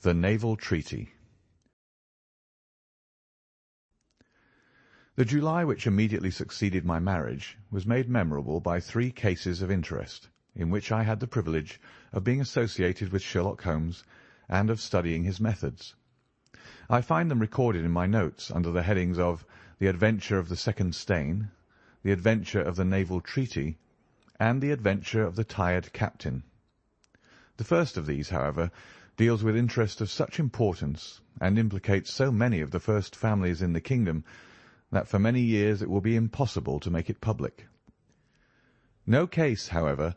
The Naval Treaty. The July which immediately succeeded my marriage was made memorable by 3 cases of interest, in which I had the privilege of being associated with Sherlock Holmes and of studying his methods. I find them recorded in my notes under the headings of The Adventure of the Second Stain, The Adventure of the Naval Treaty, and The Adventure of the Tired Captain. The first of these, however, deals with interest of such importance and implicates so many of the first families in the kingdom that for many years it will be impossible to make it public. No case, however,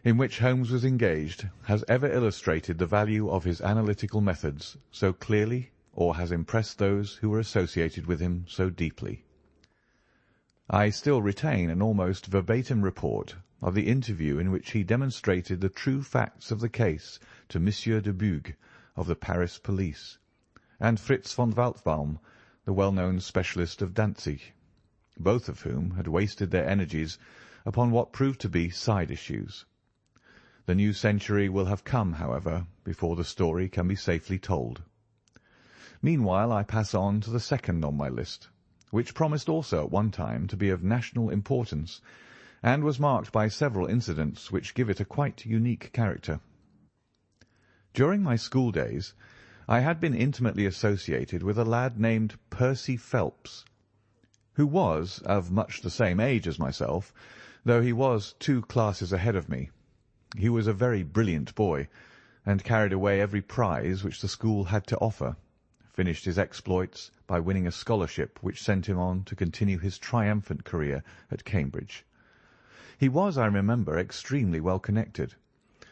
in which Holmes was engaged has ever illustrated the value of his analytical methods so clearly or has impressed those who were associated with him so deeply. I still retain an almost verbatim report of the interview in which he demonstrated the true facts of the case to Monsieur de Buch of the Paris police, and Fritz von Waldbaum, the well-known specialist of Danzig, both of whom had wasted their energies upon what proved to be side issues. The new century will have come, however, before the story can be safely told. Meanwhile I pass on to the second on my list, which promised also at one time to be of national importance, and was marked by several incidents which give it a quite unique character. During my school days I had been intimately associated with a lad named Percy Phelps, who was of much the same age as myself, though he was 2 classes ahead of me. He was a very brilliant boy, and carried away every prize which the school had to offer, finished his exploits by winning a scholarship which sent him on to continue his triumphant career at Cambridge. He was, I remember, extremely well connected,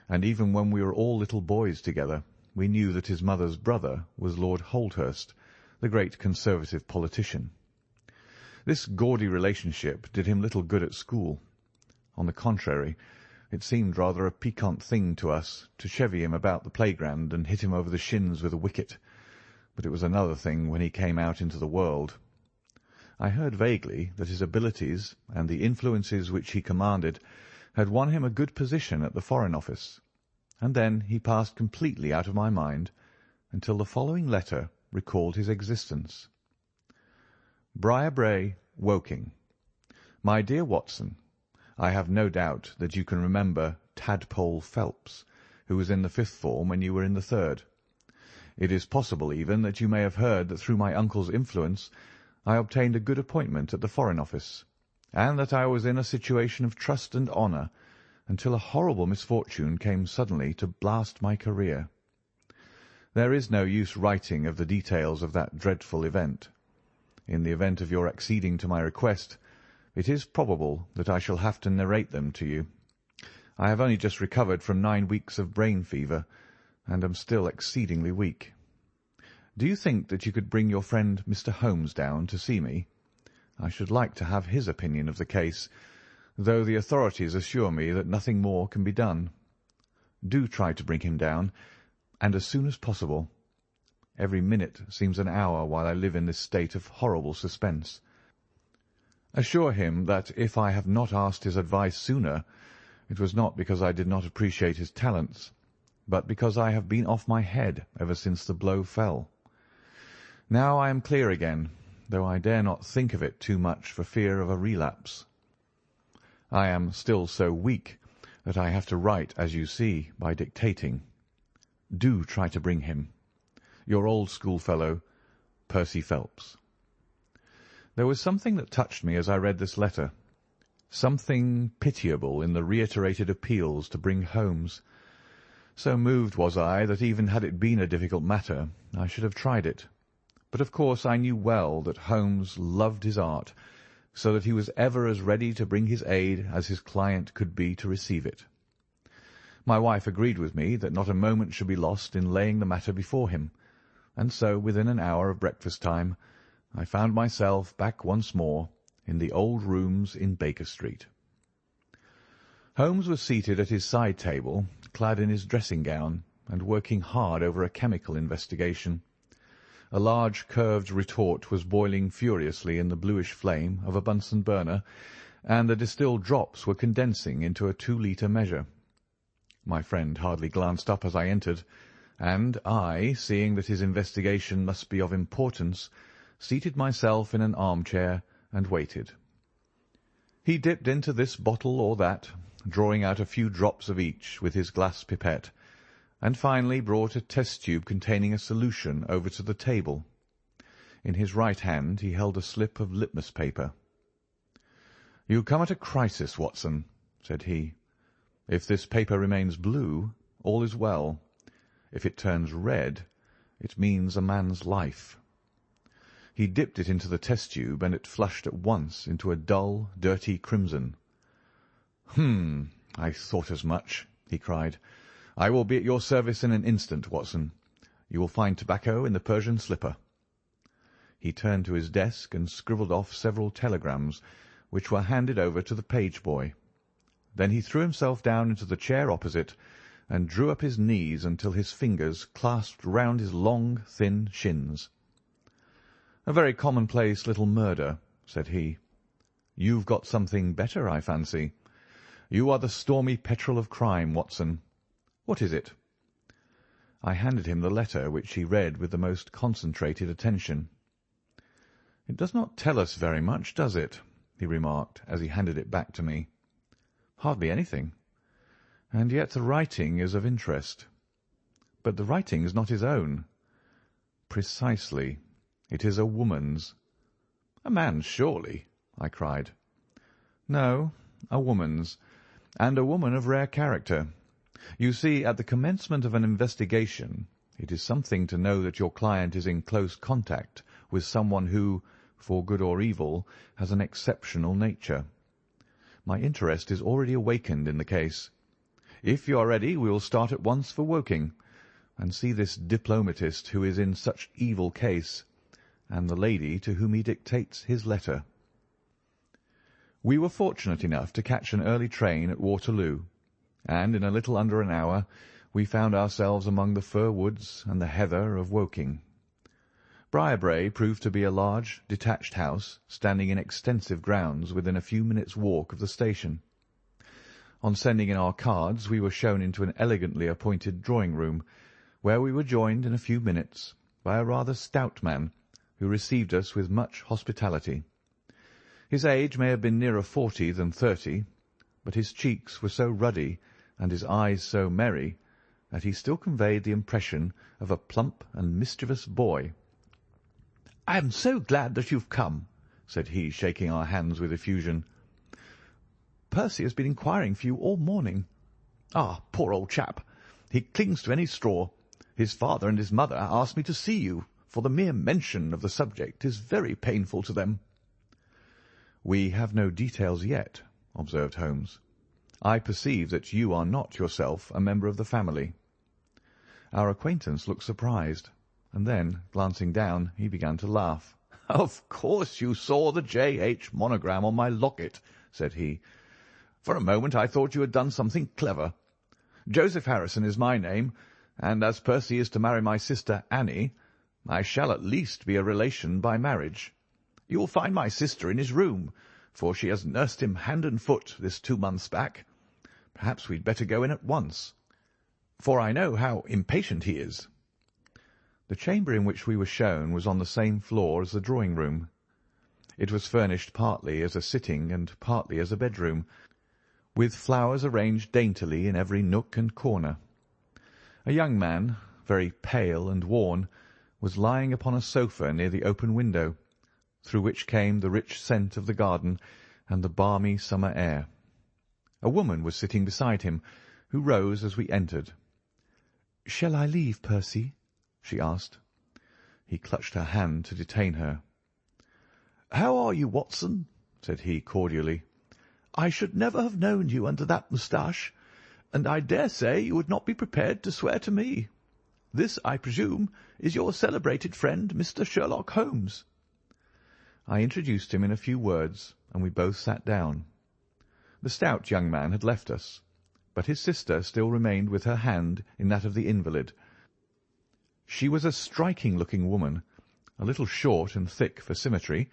and even when we were all little boys together, we knew that his mother's brother was Lord Holdhurst, the great Conservative politician. This gaudy relationship did him little good at school. On the contrary, it seemed rather a piquant thing to us to chevy him about the playground and hit him over the shins with a wicket, but it was another thing when he came out into the world. I heard vaguely that his abilities and the influences which he commanded had won him a good position at the Foreign Office, and then he passed completely out of my mind until the following letter recalled his existence. Briarbrae, Woking. My dear Watson, I have no doubt that you can remember Tadpole Phelps, who was in the 5th form when you were in the 3rd. It is possible even that you may have heard that through my uncle's influence I obtained a good appointment at the Foreign Office, and that I was in a situation of trust and honour until a horrible misfortune came suddenly to blast my career. There is no use writing of the details of that dreadful event. In the event of your acceding to my request, it is probable that I shall have to narrate them to you. I have only just recovered from 9 weeks of brain fever, and am still exceedingly weak. Do you think that you could bring your friend Mr. Holmes down to see me? I should like to have his opinion of the case, though the authorities assure me that nothing more can be done. Do try to bring him down, and as soon as possible. Every minute seems an hour while I live in this state of horrible suspense. Assure him that if I have not asked his advice sooner, it was not because I did not appreciate his talents, but because I have been off my head ever since the blow fell. Now I am clear again, though I dare not think of it too much for fear of a relapse. I am still so weak that I have to write, as you see, by dictating. Do try to bring him. Your old schoolfellow, Percy Phelps. There was something that touched me as I read this letter, something pitiable in the reiterated appeals to bring Holmes. So moved was I that even had it been a difficult matter, I should have tried it. But of course I knew well that Holmes loved his art, so that he was ever as ready to bring his aid as his client could be to receive it. My wife agreed with me that not a moment should be lost in laying the matter before him, and so within an hour of breakfast time I found myself back once more in the old rooms in Baker Street. Holmes was seated at his side table, clad in his dressing gown, and working hard over a chemical investigation. A large curved retort was boiling furiously in the bluish flame of a Bunsen burner, and the distilled drops were condensing into a 2-litre measure. My friend hardly glanced up as I entered, and I, seeing that his investigation must be of importance, seated myself in an armchair and waited. He dipped into this bottle or that, drawing out a few drops of each with his glass pipette, and finally brought a test tube containing a solution over to the table. In his right hand he held a slip of litmus paper. "You come at a crisis, Watson," said he. "If this paper remains blue, all is well. If it turns red, it means a man's life." He dipped it into the test tube, and it flushed at once into a dull, dirty crimson. I thought as much," he cried. "I will be at your service in an instant, Watson. You will find tobacco in the Persian slipper." He turned to his desk and scribbled off several telegrams, which were handed over to the page boy. Then he threw himself down into the chair opposite, and drew up his knees until his fingers clasped round his long, thin shins. "A very commonplace little murder," said he. "You've got something better, I fancy. You are the stormy petrel of crime, Watson. What is it?" I handed him the letter, which he read with the most concentrated attention. "It does not tell us very much, does it?" he remarked, as he handed it back to me. "Hardly anything. And yet the writing is of interest. But the writing is not his own." "Precisely. It is a woman's." "A man's, surely," I cried. "No, a woman's, and a woman of rare character. You see, at the commencement of an investigation, it is something to know that your client is in close contact with someone who, for good or evil, has an exceptional nature. My interest is already awakened in the case. If you are ready, we will start at once for Woking, and see this diplomatist who is in such evil case, and the lady to whom he dictates his letter." We were fortunate enough to catch an early train at Waterloo, and in a little under an hour we found ourselves among the fir woods and the heather of Woking. Briarbrae proved to be a large, detached house, standing in extensive grounds within a few minutes' walk of the station. On sending in our cards, we were shown into an elegantly appointed drawing-room, where we were joined in a few minutes by a rather stout man, who received us with much hospitality. His age may have been nearer 40 than 30, but his cheeks were so ruddy and his eyes so merry that he still conveyed the impression of a plump and mischievous boy. "I am so glad that you've come," said he, shaking our hands with effusion. "Percy has been inquiring for you all morning. Ah, poor old chap! He clings to any straw. His father and his mother asked me to see you, for the mere mention of the subject is very painful to them." "We have no details yet," observed Holmes. "I perceive that you are not yourself a member of the family." Our acquaintance looked surprised, and then, glancing down, he began to laugh. "Of course you saw the J.H. monogram on my locket," said he. "For a moment I thought you had done something clever. Joseph Harrison is my name, and as Percy is to marry my sister Annie, I shall at least be a relation by marriage. You will find my sister in his room, for she has nursed him hand and foot this 2 months back. Perhaps we'd better go in at once, for I know how impatient he is." The chamber in which we were shown was on the same floor as the drawing-room. It was furnished partly as a sitting and partly as a bedroom, with flowers arranged daintily in every nook and corner. A young man, very pale and worn, was lying upon a sofa near the open window, through which came the rich scent of the garden and the balmy summer air. A woman was sitting beside him, who rose as we entered. "Shall I leave, Percy?" she asked. He clutched her hand to detain her. "How are you, Watson?" said he cordially. "I should never have known you under that moustache, and I dare say you would not be prepared to swear to me. This, I presume, is your celebrated friend, Mr. Sherlock Holmes." I introduced him in a few words, and we both sat down. The stout young man had left us, but his sister still remained with her hand in that of the invalid. She was a striking-looking woman, a little short and thick for symmetry,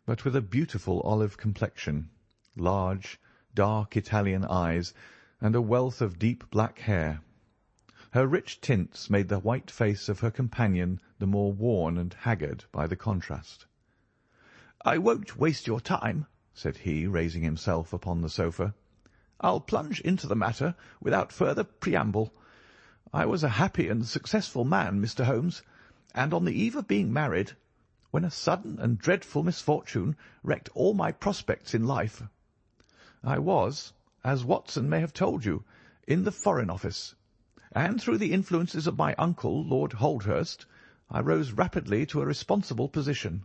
but with a beautiful olive complexion, large, dark Italian eyes, and a wealth of deep black hair. Her rich tints made the white face of her companion the more worn and haggard by the contrast. "I won't waste your time," said he, raising himself upon the sofa. "I'll plunge into the matter without further preamble. I was a happy and successful man, Mr. Holmes, and on the eve of being married, when a sudden and dreadful misfortune wrecked all my prospects in life. I was, as Watson may have told you, in the Foreign Office, and through the influences of my uncle, Lord Holdhurst, I rose rapidly to a responsible position.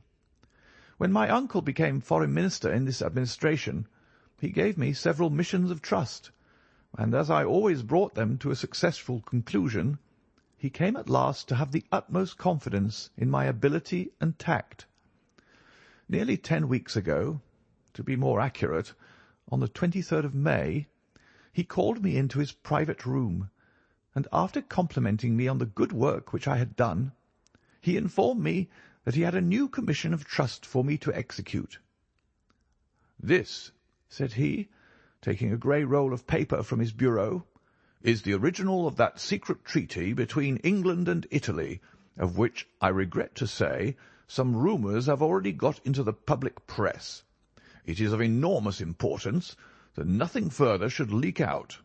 When my uncle became Foreign Minister in this administration, he gave me several missions of trust, and as I always brought them to a successful conclusion, he came at last to have the utmost confidence in my ability and tact. Nearly 10 weeks ago, to be more accurate, on the 23rd of May, he called me into his private room, and after complimenting me on the good work which I had done, he informed me that he had a new commission of trust for me to execute. "This," said he, taking a grey roll of paper from his bureau, "is the original of that secret treaty between England and Italy, of which, I regret to say, some rumours have already got into the public press. It is of enormous importance that nothing further should leak out.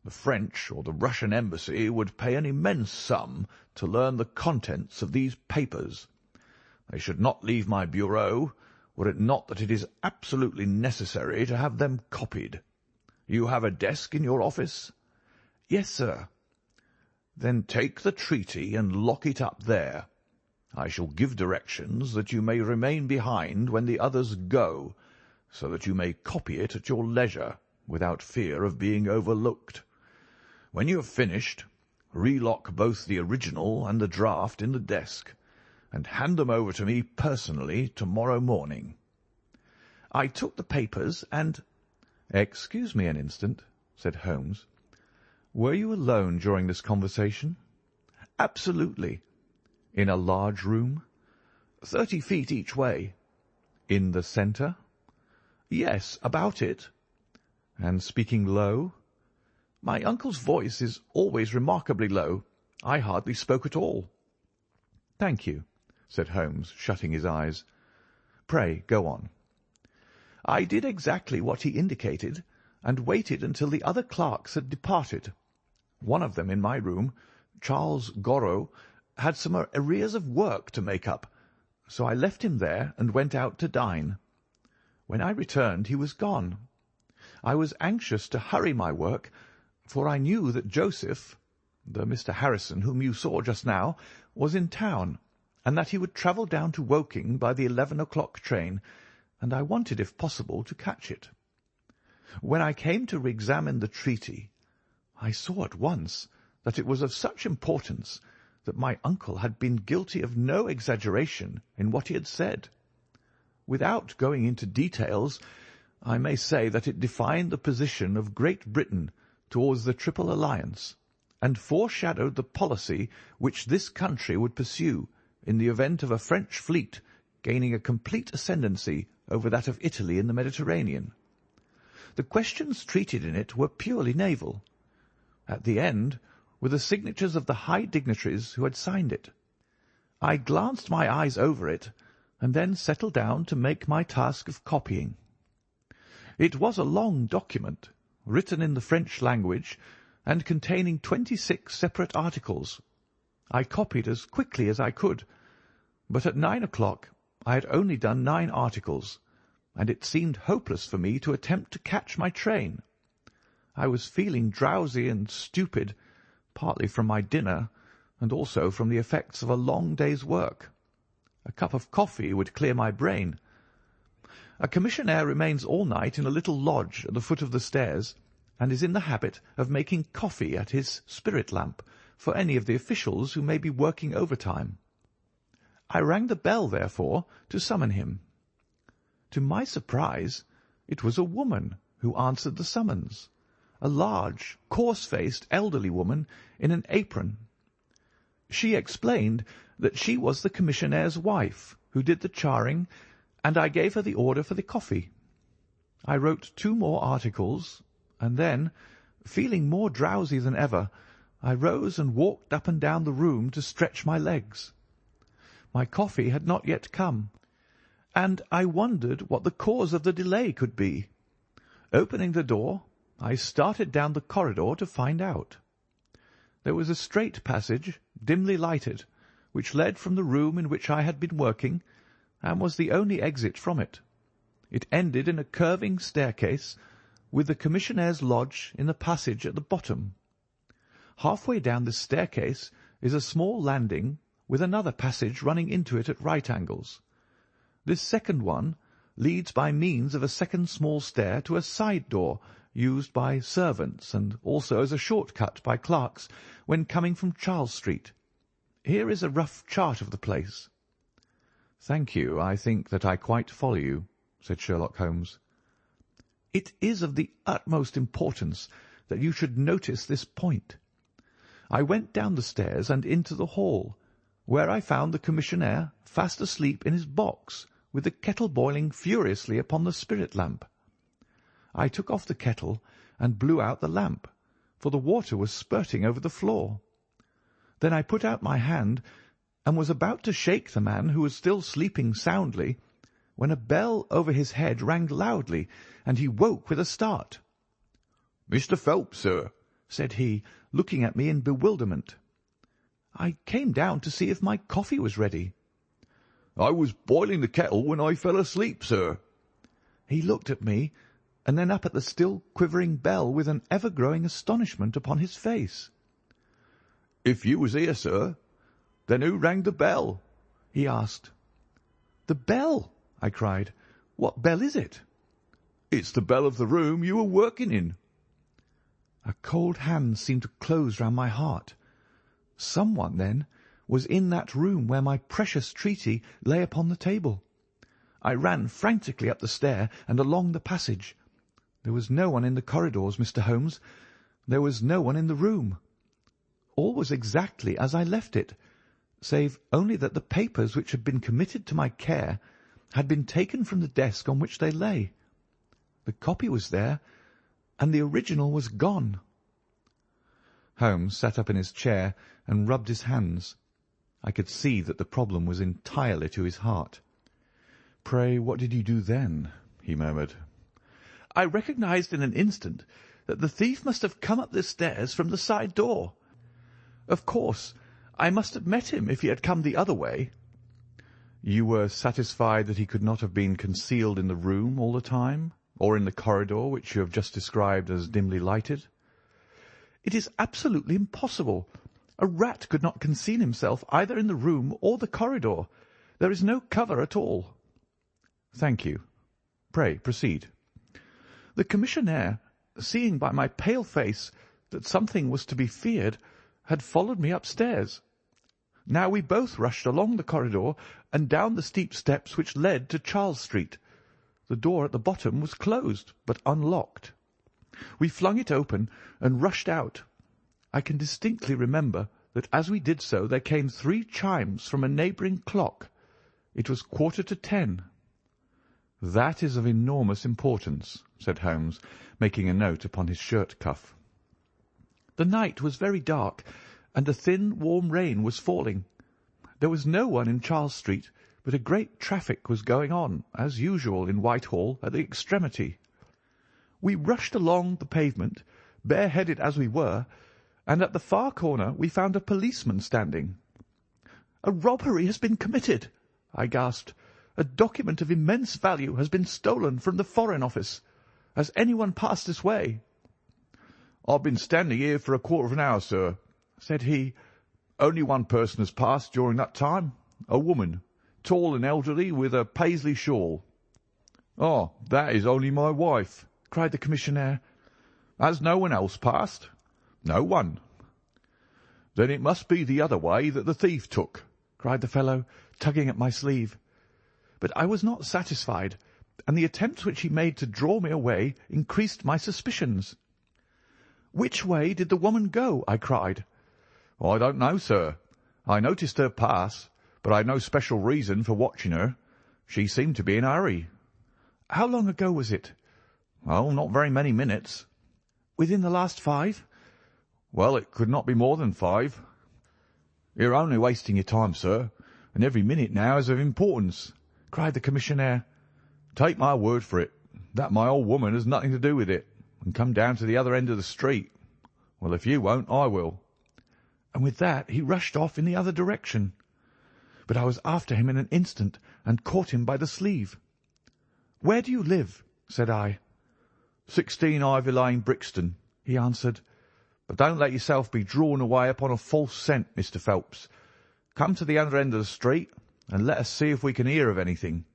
The French or the Russian embassy would pay an immense sum to learn the contents of these papers. They should not leave my bureau, were it not that it is absolutely necessary to have them copied. You have a desk in your office?" "Yes, sir." "Then take the treaty and lock it up there. I shall give directions that you may remain behind when the others go, so that you may copy it at your leisure without fear of being overlooked. When you have finished, relock both the original and the draft in the desk, and hand them over to me personally tomorrow morning." I took the papers and— "Excuse me an instant," said Holmes. "Were you alone during this conversation?" "Absolutely." "In a large room?" 30 feet each way." "In the centre?" "Yes, about it." "And speaking low?" "My uncle's voice is always remarkably low. I hardly spoke at all." "Thank you," said Holmes, shutting his eyes. "Pray go on." "I did exactly what he indicated, and waited until the other clerks had departed. One of them in my room, Charles Gorrow, had some arrears of work to make up, so I left him there and went out to dine. When I returned he was gone. I was anxious to hurry my work, for I knew that Joseph, the Mr. Harrison whom you saw just now, was in town, and that he would travel down to Woking by the 11 o'clock train, and I wanted, if possible, to catch it. When I came to re-examine the treaty, I saw at once that it was of such importance that my uncle had been guilty of no exaggeration in what he had said. Without going into details, I may say that it defined the position of Great Britain towards the Triple Alliance, and foreshadowed the policy which this country would pursue in the event of a French fleet gaining a complete ascendancy over that of Italy in the Mediterranean. The questions treated in it were purely naval. At the end were the signatures of the high dignitaries who had signed it. I glanced my eyes over it, and then settled down to make my task of copying. It was a long document, written in the French language, and containing 26 separate articles. I copied as quickly as I could, but at 9 o'clock I had only done 9 articles, and it seemed hopeless for me to attempt to catch my train. I was feeling drowsy and stupid, partly from my dinner, and also from the effects of a long day's work. A cup of coffee would clear my brain. A commissionaire remains all night in a little lodge at the foot of the stairs, and is in the habit of making coffee at his spirit lamp for any of the officials who may be working overtime. I rang the bell, therefore, to summon him. To my surprise, it was a woman who answered the summons, a large, coarse-faced, elderly woman in an apron. She explained that she was the commissionnaire's wife who did the charring, and I gave her the order for the coffee. I wrote 2 more articles, and then, feeling more drowsy than ever, I rose and walked up and down the room to stretch my legs. My coffee had not yet come, and I wondered what the cause of the delay could be. Opening the door, I started down the corridor to find out. There was a straight passage, dimly lighted, which led from the room in which I had been working, and was the only exit from it. It ended in a curving staircase, with the commissionnaire's lodge in the passage at the bottom. Halfway down this staircase is a small landing, with another passage running into it at right angles. This second one leads by means of a second small stair to a side door used by servants, and also as a short-cut by clerks when coming from Charles Street. Here is a rough chart of the place. "Thank you. I think that I quite follow you," said Sherlock Holmes. "It is of the utmost importance that you should notice this point. I went down the stairs and into the hall, where I found the commissionaire fast asleep in his box, with the kettle boiling furiously upon the spirit lamp. I took off the kettle and blew out the lamp, for the water was spurting over the floor. Then I put out my hand and was about to shake the man, who was still sleeping soundly, when a bell over his head rang loudly, and he woke with a start. "Mr. Phelps, sir," said he, looking at me in bewilderment. I came down to see if my coffee was ready. "I was boiling the kettle when I fell asleep, sir." He looked at me, and then up at the still quivering bell with an ever-growing astonishment upon his face. "If you was here, sir, then who rang the bell?" he asked. "The bell!" I cried. "What bell is it?" "It's the bell of the room you were working in." A cold hand seemed to close round my heart. Someone, then, was in that room where my precious treaty lay upon the table. I ran frantically up the stair and along the passage. There was no one in the corridors, Mr. Holmes. There was no one in the room. All was exactly as I left it, save only that the papers which had been committed to my care had been taken from the desk on which they lay. The copy was there, and the original was gone. Holmes sat up in his chair and rubbed his hands. I could see that the problem was entirely to his heart. "Pray, what did you do then?" he murmured. "I recognized in an instant that the thief must have come up the stairs from the side door. Of course, I must have met him if he had come the other way." "You were satisfied that he could not have been concealed in the room all the time, or in the corridor which you have just described as dimly lighted?" "It is absolutely impossible. A rat could not conceal himself either in the room or the corridor. There is no cover at all." "Thank you. Pray proceed." "The commissionaire, seeing by my pale face that something was to be feared, had followed me upstairs. Now we both rushed along the corridor and down the steep steps which led to Charles Street. The door at the bottom was closed, but unlocked. We flung it open and rushed out. I can distinctly remember that as we did so there came 3 chimes from a neighbouring clock. It was 10:15. "That is of enormous importance," said Holmes, making a note upon his shirt cuff. "The night was very dark, and a thin, warm rain was falling. There was no one in Charles Street, but a great traffic was going on, as usual in Whitehall, at the extremity. We rushed along the pavement, bareheaded as we were, and at the far corner we found a policeman standing. "'A robbery has been committed,' I gasped. "'A document of immense value has been stolen from the Foreign Office. Has anyone passed this way?' "'I've been standing here for a quarter of an hour, sir,' said he. "'Only one person has passed during that time, a woman, tall and elderly, with a Paisley shawl.' "'Oh, that is only my wife,' cried the commissionaire. "'Has no one else passed?' "'No one.' "'Then it must be the other way that the thief took,' cried the fellow, tugging at my sleeve. But I was not satisfied, and the attempts which he made to draw me away increased my suspicions. "'Which way did the woman go?' I cried. "'I don't know, sir. I noticed her pass, but I had no special reason for watching her. She seemed to be in a hurry.' "'How long ago was it?' "'Oh, not very many minutes.' "'Within the last 5? Well, it could not be more than 5. You're only wasting your time, sir, and every minute now is of importance, cried the commissionaire. Take my word for it, that my old woman has nothing to do with it, and come down to the other end of the street. Well, if you won't, I will. And with that he rushed off in the other direction. But I was after him in an instant and caught him by the sleeve. "Where do you live?" said I. 16 Ivy Lane, Brixton, he answered. But don't let yourself be drawn away upon a false scent, Mr. Phelps. Come to the other end of the street, and let us see if we can hear of anything.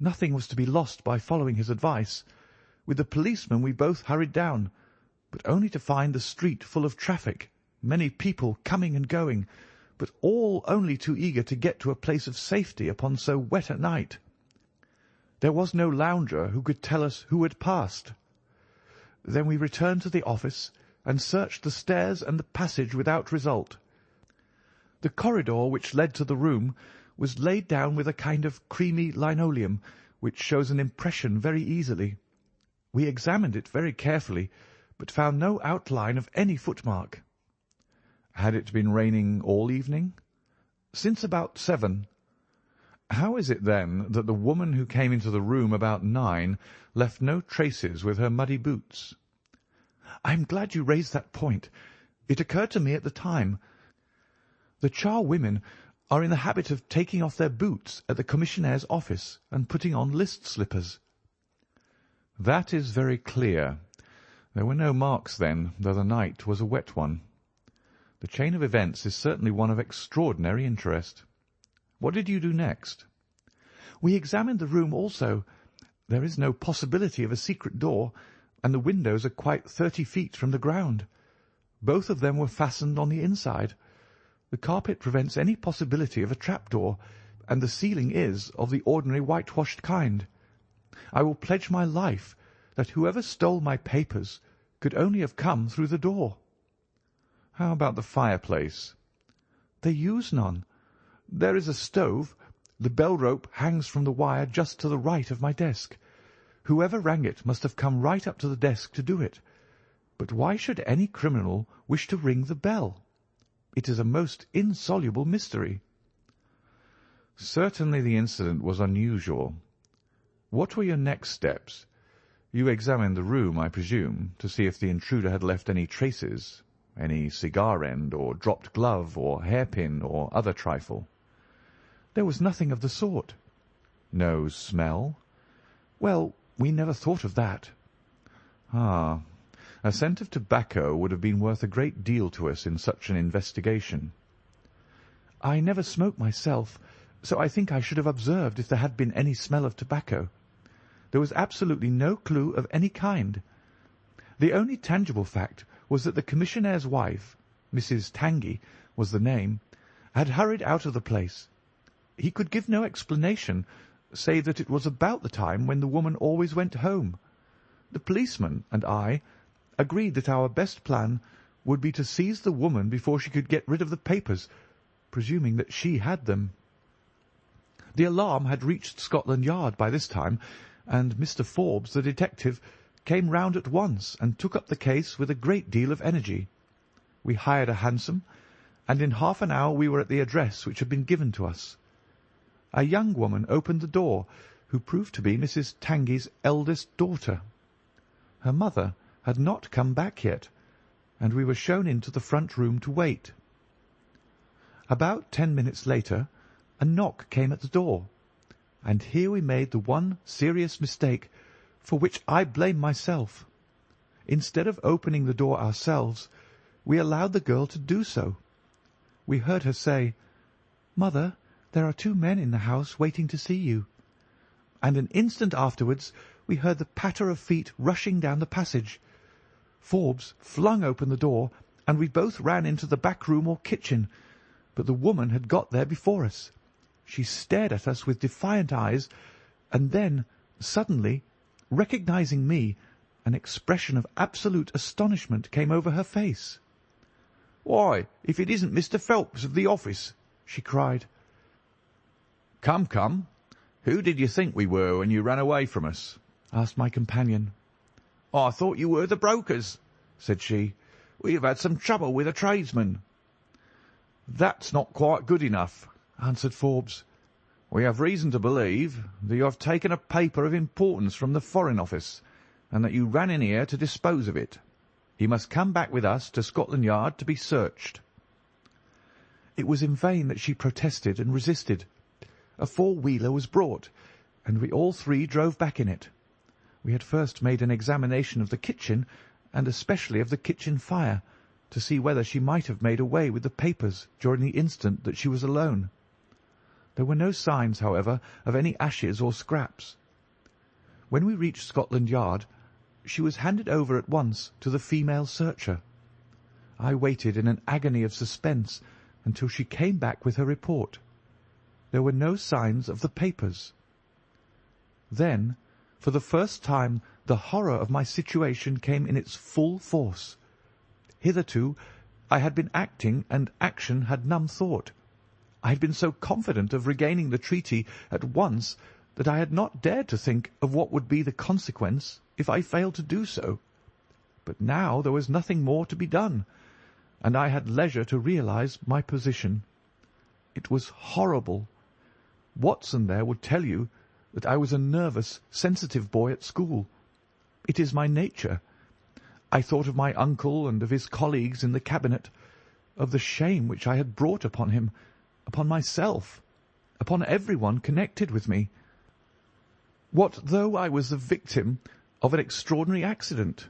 Nothing was to be lost by following his advice. With the policeman we both hurried down, but only to find the street full of traffic, many people coming and going, but all only too eager to get to a place of safety upon so wet a night. There was no lounger who could tell us who had passed. Then we returned to the office and searched the stairs and the passage without result. The corridor which led to the room was laid down with a kind of creamy linoleum, which shows an impression very easily. We examined it very carefully, but found no outline of any footmark. Had it been raining all evening? Since about 7. How is it, then, that the woman who came into the room about 9 left no traces with her muddy boots? I am glad you raised that point. It occurred to me at the time. The charwomen are in the habit of taking off their boots at the commissionnaire's office and putting on list slippers. That is very clear. There were no marks then, though the night was a wet one. The chain of events is certainly one of extraordinary interest. What did you do next? We examined the room also. There is no possibility of a secret door, and the windows are quite 30 feet from the ground. Both of them were fastened on the inside. The carpet prevents any possibility of a trapdoor, and the ceiling is of the ordinary whitewashed kind. I will pledge my life that whoever stole my papers could only have come through the door. How about the fireplace? They use none. There is a stove. The bell rope hangs from the wire just to the right of my desk. Whoever rang it must have come right up to the desk to do it. But why should any criminal wish to ring the bell? It is a most insoluble mystery. Certainly the incident was unusual. What were your next steps? You examined the room, I presume, to see if the intruder had left any traces, any cigar end, or dropped glove, or hairpin, or other trifle. There was nothing of the sort. No smell? Well, we never thought of that. Ah, a scent of tobacco would have been worth a great deal to us in such an investigation. I never smoke myself, so I think I should have observed if there had been any smell of tobacco. There was absolutely no clue of any kind. The only tangible fact was that the commissionnaire's wife, Mrs. Tangey was the name, had hurried out of the place. He could give no explanation, save that it was about the time when the woman always went home. The policeman and I agreed that our best plan would be to seize the woman before she could get rid of the papers, presuming that she had them. The alarm had reached Scotland Yard by this time, and Mr. Forbes, the detective, came round at once and took up the case with a great deal of energy. We hired a hansom, and in half an hour we were at the address which had been given to us. A young woman opened the door, who proved to be Mrs. Tangey's eldest daughter. Her mother had not come back yet, and we were shown into the front room to wait. About 10 minutes later, a knock came at the door, and here we made the one serious mistake for which I blame myself. Instead of opening the door ourselves, we allowed the girl to do so. We heard her say, "Mother, there are 2 men in the house waiting to see you." And an instant afterwards we heard the patter of feet rushing down the passage. Forbes flung open the door, and we both ran into the back room or kitchen, but the woman had got there before us. She stared at us with defiant eyes, and then, suddenly, recognizing me, an expression of absolute astonishment came over her face. "Why, if it isn't Mr. Phelps of the office!" she cried. "Come, come, who did you think we were when you ran away from us?" asked my companion. "I thought you were the brokers," said she. We have had some trouble with a tradesman." "That's not quite good enough," answered Forbes. "We have reason to believe that you have taken a paper of importance from the Foreign Office, and that you ran in here to dispose of it. You must come back with us to Scotland Yard to be searched." It was in vain that she protested and resisted. A four-wheeler was brought, and we all three drove back in it. We had first made an examination of the kitchen, and especially of the kitchen fire, to see whether she might have made away with the papers during the instant that she was alone. There were no signs, however, of any ashes or scraps. When we reached Scotland Yard, she was handed over at once to the female searcher. I waited in an agony of suspense until she came back with her report. There were no signs of the papers. Then, for the first time, the horror of my situation came in its full force. Hitherto I had been acting, and action had numbed thought. I had been so confident of regaining the treaty at once that I had not dared to think of what would be the consequence if I failed to do so. But now there was nothing more to be done, and I had leisure to realize my position. It was horrible. Watson there would tell you that I was a nervous, sensitive boy at school. It is my nature. I thought of my uncle and of his colleagues in the cabinet, of the shame which I had brought upon him, upon myself, upon everyone connected with me. What though I was the victim of an extraordinary accident?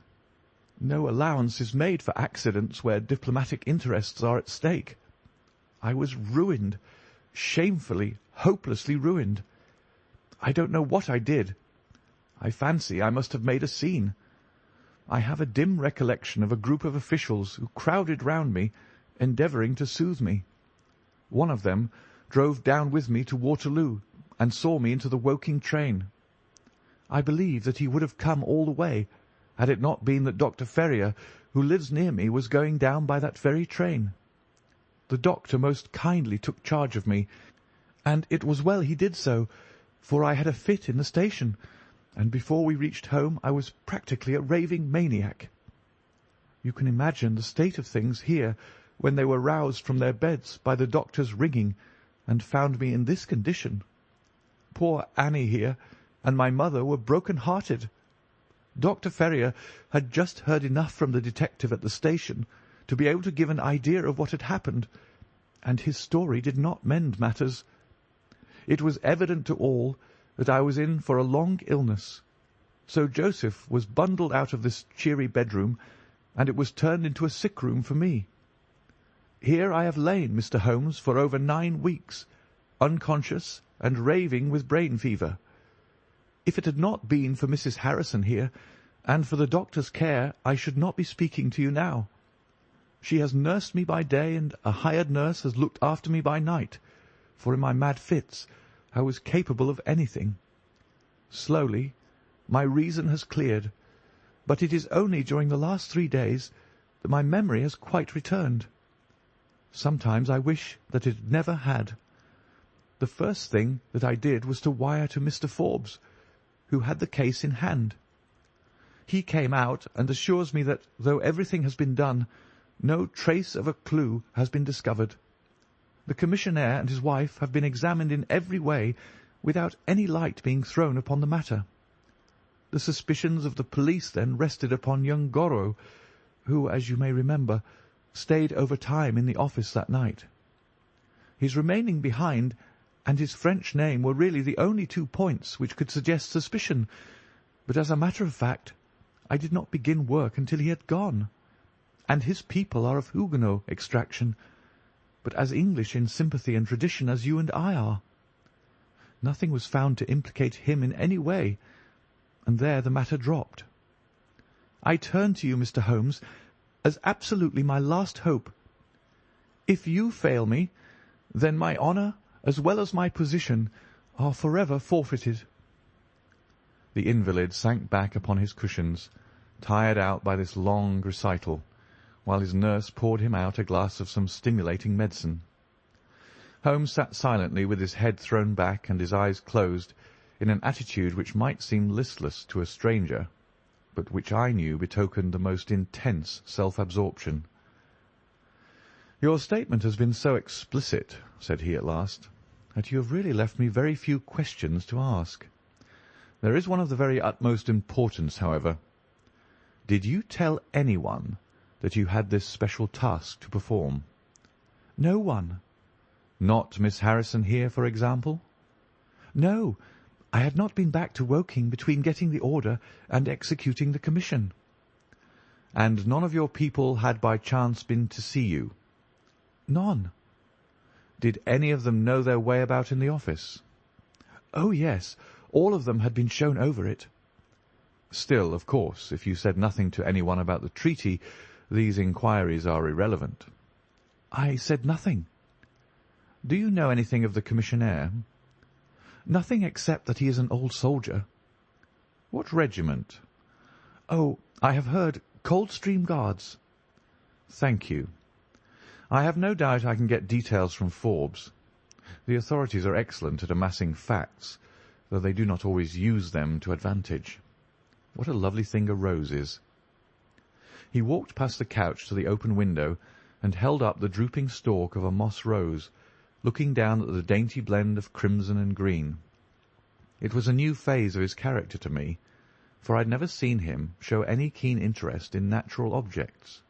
No allowance is made for accidents where diplomatic interests are at stake. I was ruined, shamefully, hopelessly ruined. I don't know what I did. I fancy I must have made a scene. I have a dim recollection of a group of officials who crowded round me, endeavouring to soothe me. One of them drove down with me to Waterloo and saw me into the Woking train. I believe that he would have come all the way, had it not been that Dr. Ferrier, who lives near me, was going down by that very train. The doctor most kindly took charge of me, and it was well he did so, for I had a fit in the station, and before we reached home I was practically a raving maniac. You can imagine the state of things here when they were roused from their beds by the doctor's ringing, and found me in this condition. Poor Annie here and my mother were broken-hearted. Dr. Ferrier had just heard enough from the detective at the station to be able to give an idea of what had happened, and his story did not mend matters. It was evident to all that I was in for a long illness. So Joseph was bundled out of this cheery bedroom, and it was turned into a sick room for me. Here I have lain, Mr. Holmes, for over 9 weeks, unconscious and raving with brain fever. If it had not been for Mrs. Harrison here, and for the doctor's care, I should not be speaking to you now. She has nursed me by day, and a hired nurse has looked after me by night, for in my mad fits I was capable of anything. Slowly my reason has cleared, but it is only during the last 3 days that my memory has quite returned. Sometimes I wish that it never had. The first thing that I did was to wire to Mr. Forbes, who had the case in hand. He came out and assures me that, though everything has been done, no trace of a clue has been discovered. The commissionaire and his wife have been examined in every way without any light being thrown upon the matter. The suspicions of the police then rested upon young Goro, who, as you may remember, stayed over time in the office that night. His remaining behind and his French name were really the only 2 points which could suggest suspicion, but as a matter of fact I did not begin work until he had gone. And his people are of Huguenot extraction, but as English in sympathy and tradition as you and I are. Nothing was found to implicate him in any way, and there the matter dropped. I turn to you, Mr. Holmes, as absolutely my last hope. If you fail me, then my honour, as well as my position, are forever forfeited." The invalid sank back upon his cushions, tired out by this long recital, while his nurse poured him out a glass of some stimulating medicine. Holmes sat silently with his head thrown back and his eyes closed, in an attitude which might seem listless to a stranger, but which I knew betokened the most intense self-absorption. "Your statement has been so explicit," said he at last, "that you have really left me very few questions to ask. There is one of the very utmost importance, however. Did you tell anyone that you had this special task to perform?" "No one." "Not Miss Harrison here, for example?" "No. I had not been back to Woking between getting the order and executing the commission." "And none of your people had by chance been to see you?" "None." "Did any of them know their way about in the office?" "Oh, yes. All of them had been shown over it." "Still, of course, if you said nothing to anyone about the treaty, these inquiries are irrelevant." "I said nothing." "Do you know anything of the commissionaire?" "Nothing except that he is an old soldier." "What regiment?" "Oh, I have heard Coldstream Guards." "Thank you. I have no doubt I can get details from Forbes. The authorities are excellent at amassing facts, though they do not always use them to advantage. What a lovely thing a rose is." He walked past the couch to the open window and held up the drooping stalk of a moss rose, looking down at the dainty blend of crimson and green. It was a new phase of his character to me, for I had never seen him show any keen interest in natural objects.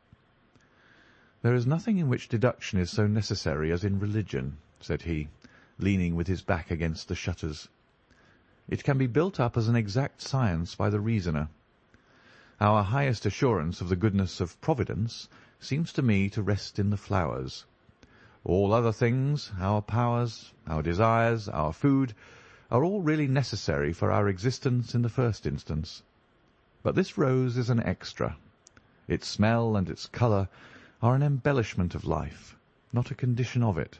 "There is nothing in which deduction is so necessary as in religion," said he, leaning with his back against the shutters. "It can be built up as an exact science by the reasoner. Our highest assurance of the goodness of Providence seems to me to rest in the flowers. All other things, our powers, our desires, our food, are all really necessary for our existence in the first instance. But this rose is an extra. Its smell and its colour are an embellishment of life, not a condition of it.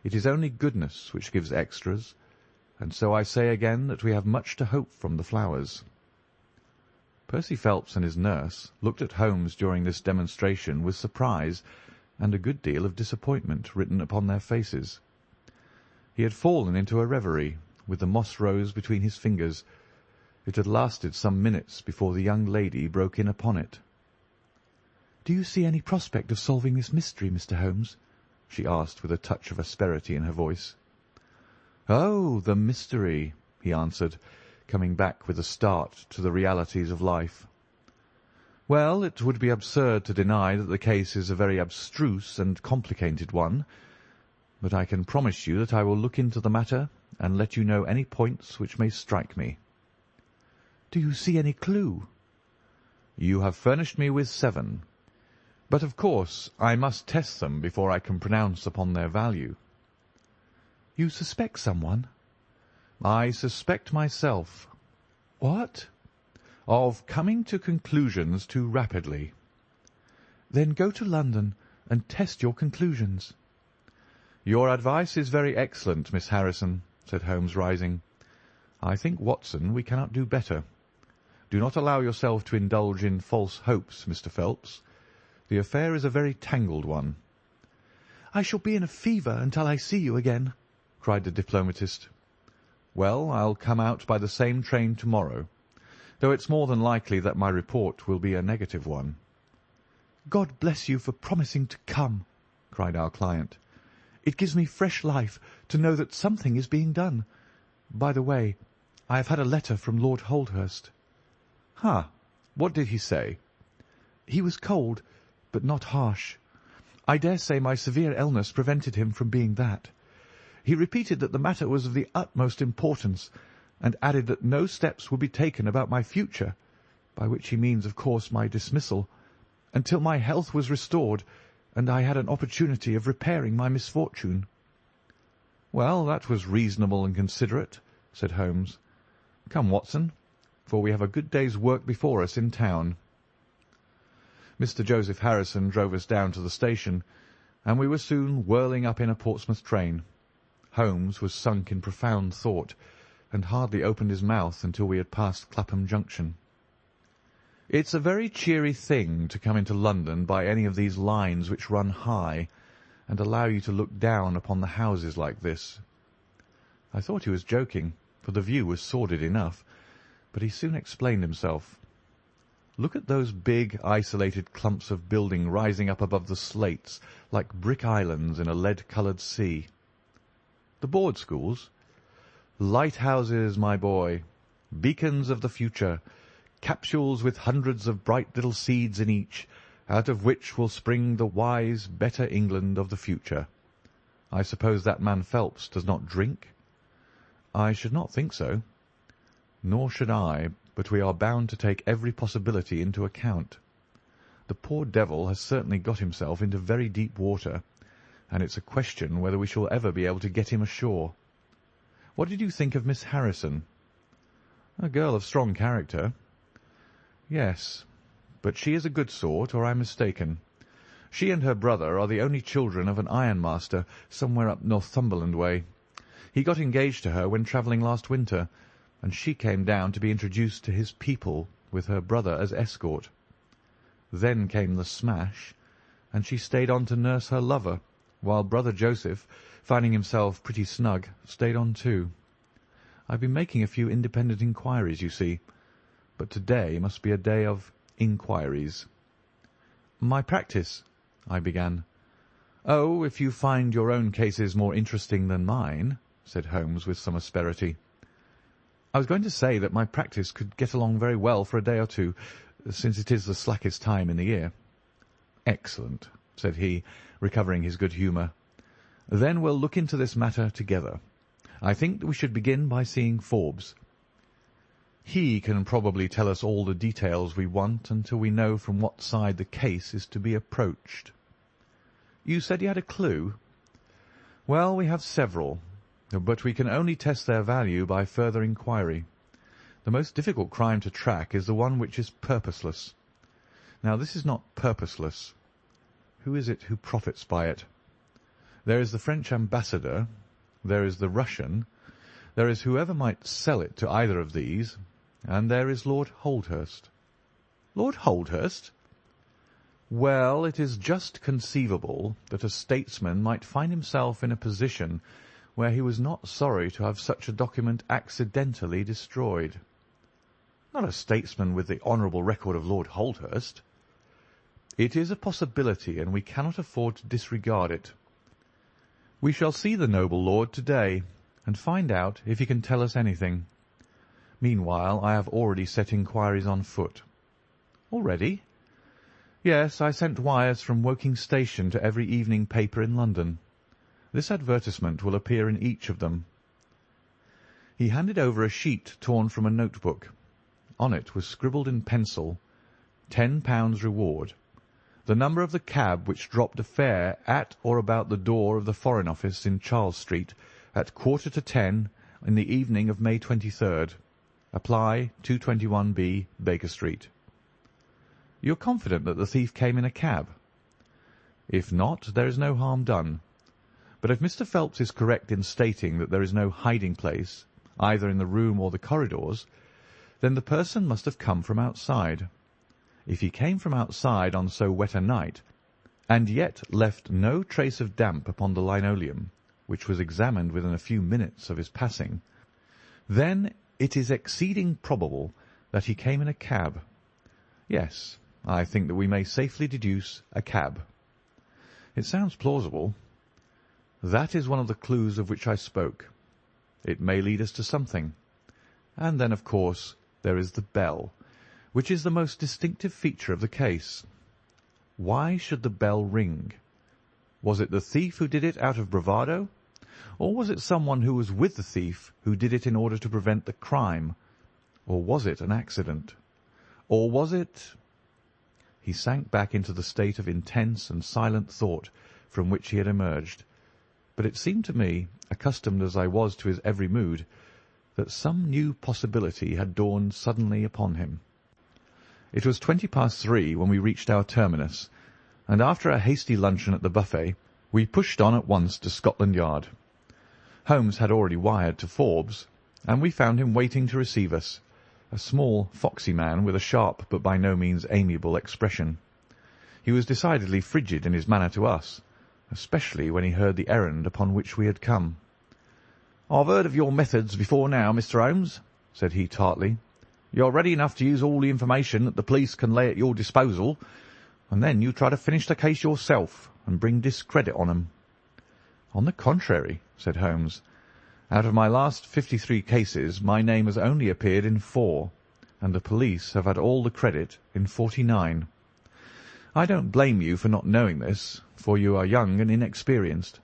It is only goodness which gives extras, and so I say again that we have much to hope from the flowers." Percy Phelps and his nurse looked at Holmes during this demonstration with surprise and a good deal of disappointment written upon their faces. He had fallen into a reverie, with the moss rose between his fingers. It had lasted some minutes before the young lady broke in upon it. "Do you see any prospect of solving this mystery, Mr. Holmes?" she asked with a touch of asperity in her voice. "Oh, the mystery," he answered, coming back with a start to the realities of life. "Well, it would be absurd to deny that the case is a very abstruse and complicated one, but I can promise you that I will look into the matter and let you know any points which may strike me." "Do you see any clue?" "You have furnished me with 7. But, of course, I must test them before I can pronounce upon their value." "You suspect someone?" "I suspect myself." "What?" "Of coming to conclusions too rapidly." "Then go to London and test your conclusions." "Your advice is very excellent, Miss Harrison," said Holmes, rising. "I think, Watson, we cannot do better. Do not allow yourself to indulge in false hopes, Mr. Phelps. The affair is a very tangled one." "I shall be in a fever until I see you again," cried the diplomatist. "Well, I'll come out by the same train to-morrow, though it's more than likely that my report will be a negative one." "God bless you for promising to come," cried our client. "It gives me fresh life to know that something is being done. By the way, I have had a letter from Lord Holdhurst." "Ha! What did he say?" "He was cold, but not harsh. I dare say my severe illness prevented him from being that. He repeated that the matter was of the utmost importance, and added that no steps would be taken about my future, by which he means, of course, my dismissal, until my health was restored and I had an opportunity of repairing my misfortune." "Well, that was reasonable and considerate," said Holmes. "Come, Watson, for we have a good day's work before us in town." Mr. Joseph Harrison drove us down to the station, and we were soon whirling up in a Portsmouth train. Holmes was sunk in profound thought, and hardly opened his mouth until we had passed Clapham Junction. "It's a very cheery thing to come into London by any of these lines which run high, and allow you to look down upon the houses like this." I thought he was joking, for the view was sordid enough, but he soon explained himself. Look at those big, isolated clumps of building rising up above the slates like brick islands in a lead-coloured sea. The board schools? Lighthouses, my boy, beacons of the future, capsules with hundreds of bright little seeds in each, out of which will spring the wise, better England of the future. I suppose that man Phelps does not drink? I should not think so. Nor should I, but we are bound to take every possibility into account. The poor devil has certainly got himself into very deep water, and it's a question whether we shall ever be able to get him ashore. What did you think of Miss Harrison? A girl of strong character. Yes, but she is a good sort, or I'm mistaken. She and her brother are the only children of an ironmaster somewhere up Northumberland way. He got engaged to her when travelling last winter, and she came down to be introduced to his people with her brother as escort. Then came the smash, and she stayed on to nurse her lover, while brother Joseph, finding himself pretty snug, stayed on too. I've been making a few independent inquiries, you see, but today must be a day of inquiries. My practice, I began. Oh, if you find your own cases more interesting than mine, said Holmes with some asperity. I was going to say that my practice could get along very well for a day or two, since it is the slackest time in the year. Excellent, said he, recovering his good humour. Then we'll look into this matter together. I think that we should begin by seeing Forbes. He can probably tell us all the details we want until we know from what side the case is to be approached. You said you had a clue? Well, we have several, but we can only test their value by further inquiry. The most difficult crime to track is the one which is purposeless. Now, this is not purposeless. Who is it who profits by it? There is the French ambassador, there is the Russian, there is whoever might sell it to either of these, and there is Lord Holdhurst. Lord Holdhurst? Well, it is just conceivable that a statesman might find himself in a position where he was not sorry to have such a document accidentally destroyed. Not a statesman with the honourable record of Lord Holdhurst. It is a possibility, and we cannot afford to disregard it. We shall see the noble lord to-day, and find out if he can tell us anything. Meanwhile, I have already set inquiries on foot. Already? Yes, I sent wires from Woking Station to every evening paper in London. This advertisement will appear in each of them. He handed over a sheet torn from a notebook. On it was scribbled in pencil, £10 reward, the number of the cab which dropped a fare at or about the door of the Foreign Office in Charles Street at 9:45 in the evening of May 23rd. Apply 221B, Baker Street. You are confident that the thief came in a cab? If not, there is no harm done. But if Mr. Phelps is correct in stating that there is no hiding place, either in the room or the corridors, then the person must have come from outside. If he came from outside on so wet a night, and yet left no trace of damp upon the linoleum, which was examined within a few minutes of his passing, then it is exceeding probable that he came in a cab. Yes, I think that we may safely deduce a cab. It sounds plausible. That is one of the clues of which I spoke. It may lead us to something. And then, of course, there is the bell, which is the most distinctive feature of the case. Why should the bell ring? Was it the thief who did it out of bravado, or was it someone who was with the thief who did it in order to prevent the crime, or was it an accident, or was it— He sank back into the state of intense and silent thought from which he had emerged, but it seemed to me, accustomed as I was to his every mood, that some new possibility had dawned suddenly upon him. It was 3:20 when we reached our terminus, and after a hasty luncheon at the buffet, we pushed on at once to Scotland Yard. Holmes had already wired to Forbes, and we found him waiting to receive us, a small, foxy man with a sharp but by no means amiable expression. He was decidedly frigid in his manner to us, especially when he heard the errand upon which we had come. "I've heard of your methods before now, Mr. Holmes," said he tartly. You're ready enough to use all the information that the police can lay at your disposal, and then you try to finish the case yourself and bring discredit on 'em." "On the contrary," said Holmes, "out of my last 53 cases my name has only appeared in 4, and the police have had all the credit in 49. I don't blame you for not knowing this, for you are young and inexperienced.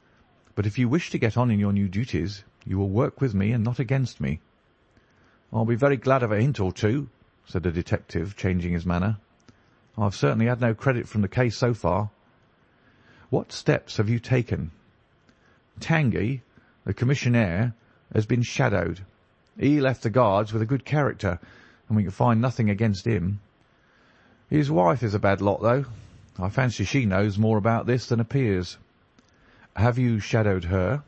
But if you wish to get on in your new duties, you will work with me and not against me." "I'll be very glad of a hint or two," said the detective, changing his manner. "I've certainly had no credit from the case so far." "What steps have you taken?" "Tanguy, the commissionaire, has been shadowed. He left the Guards with a good character, and we can find nothing against him. His wife is a bad lot, though. I fancy she knows more about this than appears." "Have you shadowed her?"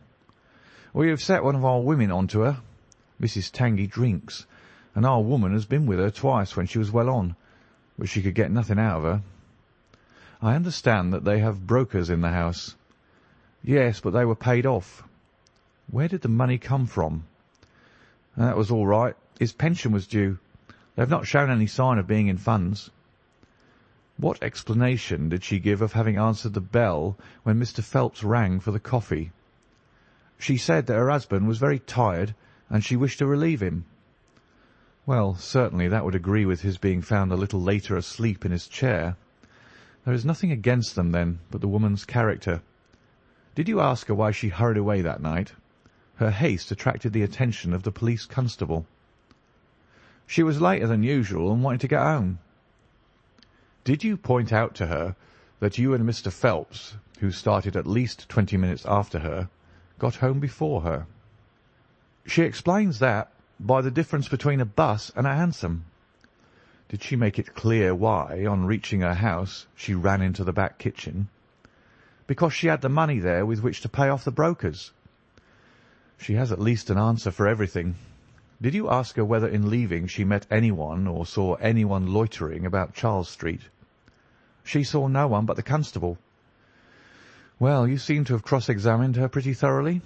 "We have set one of our women on to her. Mrs. Tanguy drinks, and our woman has been with her twice when she was well on, but she could get nothing out of her." "I understand that they have brokers in the house." "Yes, but they were paid off." "Where did the money come from?" "That was all right. His pension was due. They have not shown any sign of being in funds." "What explanation did she give of having answered the bell when Mr. Phelps rang for the coffee?" "She said that her husband was very tired and she wished to relieve him." "Well, certainly that would agree with his being found a little later asleep in his chair. There is nothing against them, then, but the woman's character. Did you ask her why she hurried away that night? Her haste attracted the attention of the police constable." "She was later than usual and wanted to get home." "Did you point out to her that you and Mr. Phelps, who started at least 20 minutes after her, got home before her?" "She explains that by the difference between a bus and a hansom." "Did she make it clear why, on reaching her house, she ran into the back kitchen?" "Because she had the money there with which to pay off the brokers." "She has at least an answer for everything. Did you ask her whether in leaving she met anyone or saw anyone loitering about Charles Street?" "She saw no one but the constable." "Well, you seem to have cross-examined her pretty thoroughly.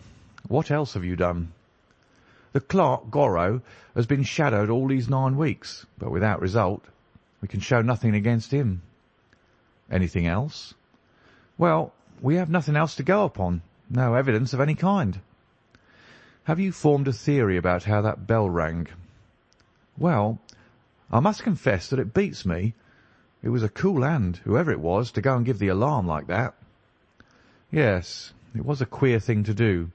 What else have you done?" "The clerk, Gorrow, has been shadowed all these 9 weeks, but without result. We can show nothing against him." "Anything else?" "Well, we have nothing else to go upon. No evidence of any kind." "Have you formed a theory about how that bell rang?" "Well, I must confess that it beats me. It was a cool hand, whoever it was, to go and give the alarm like that." "Yes, it was a queer thing to do.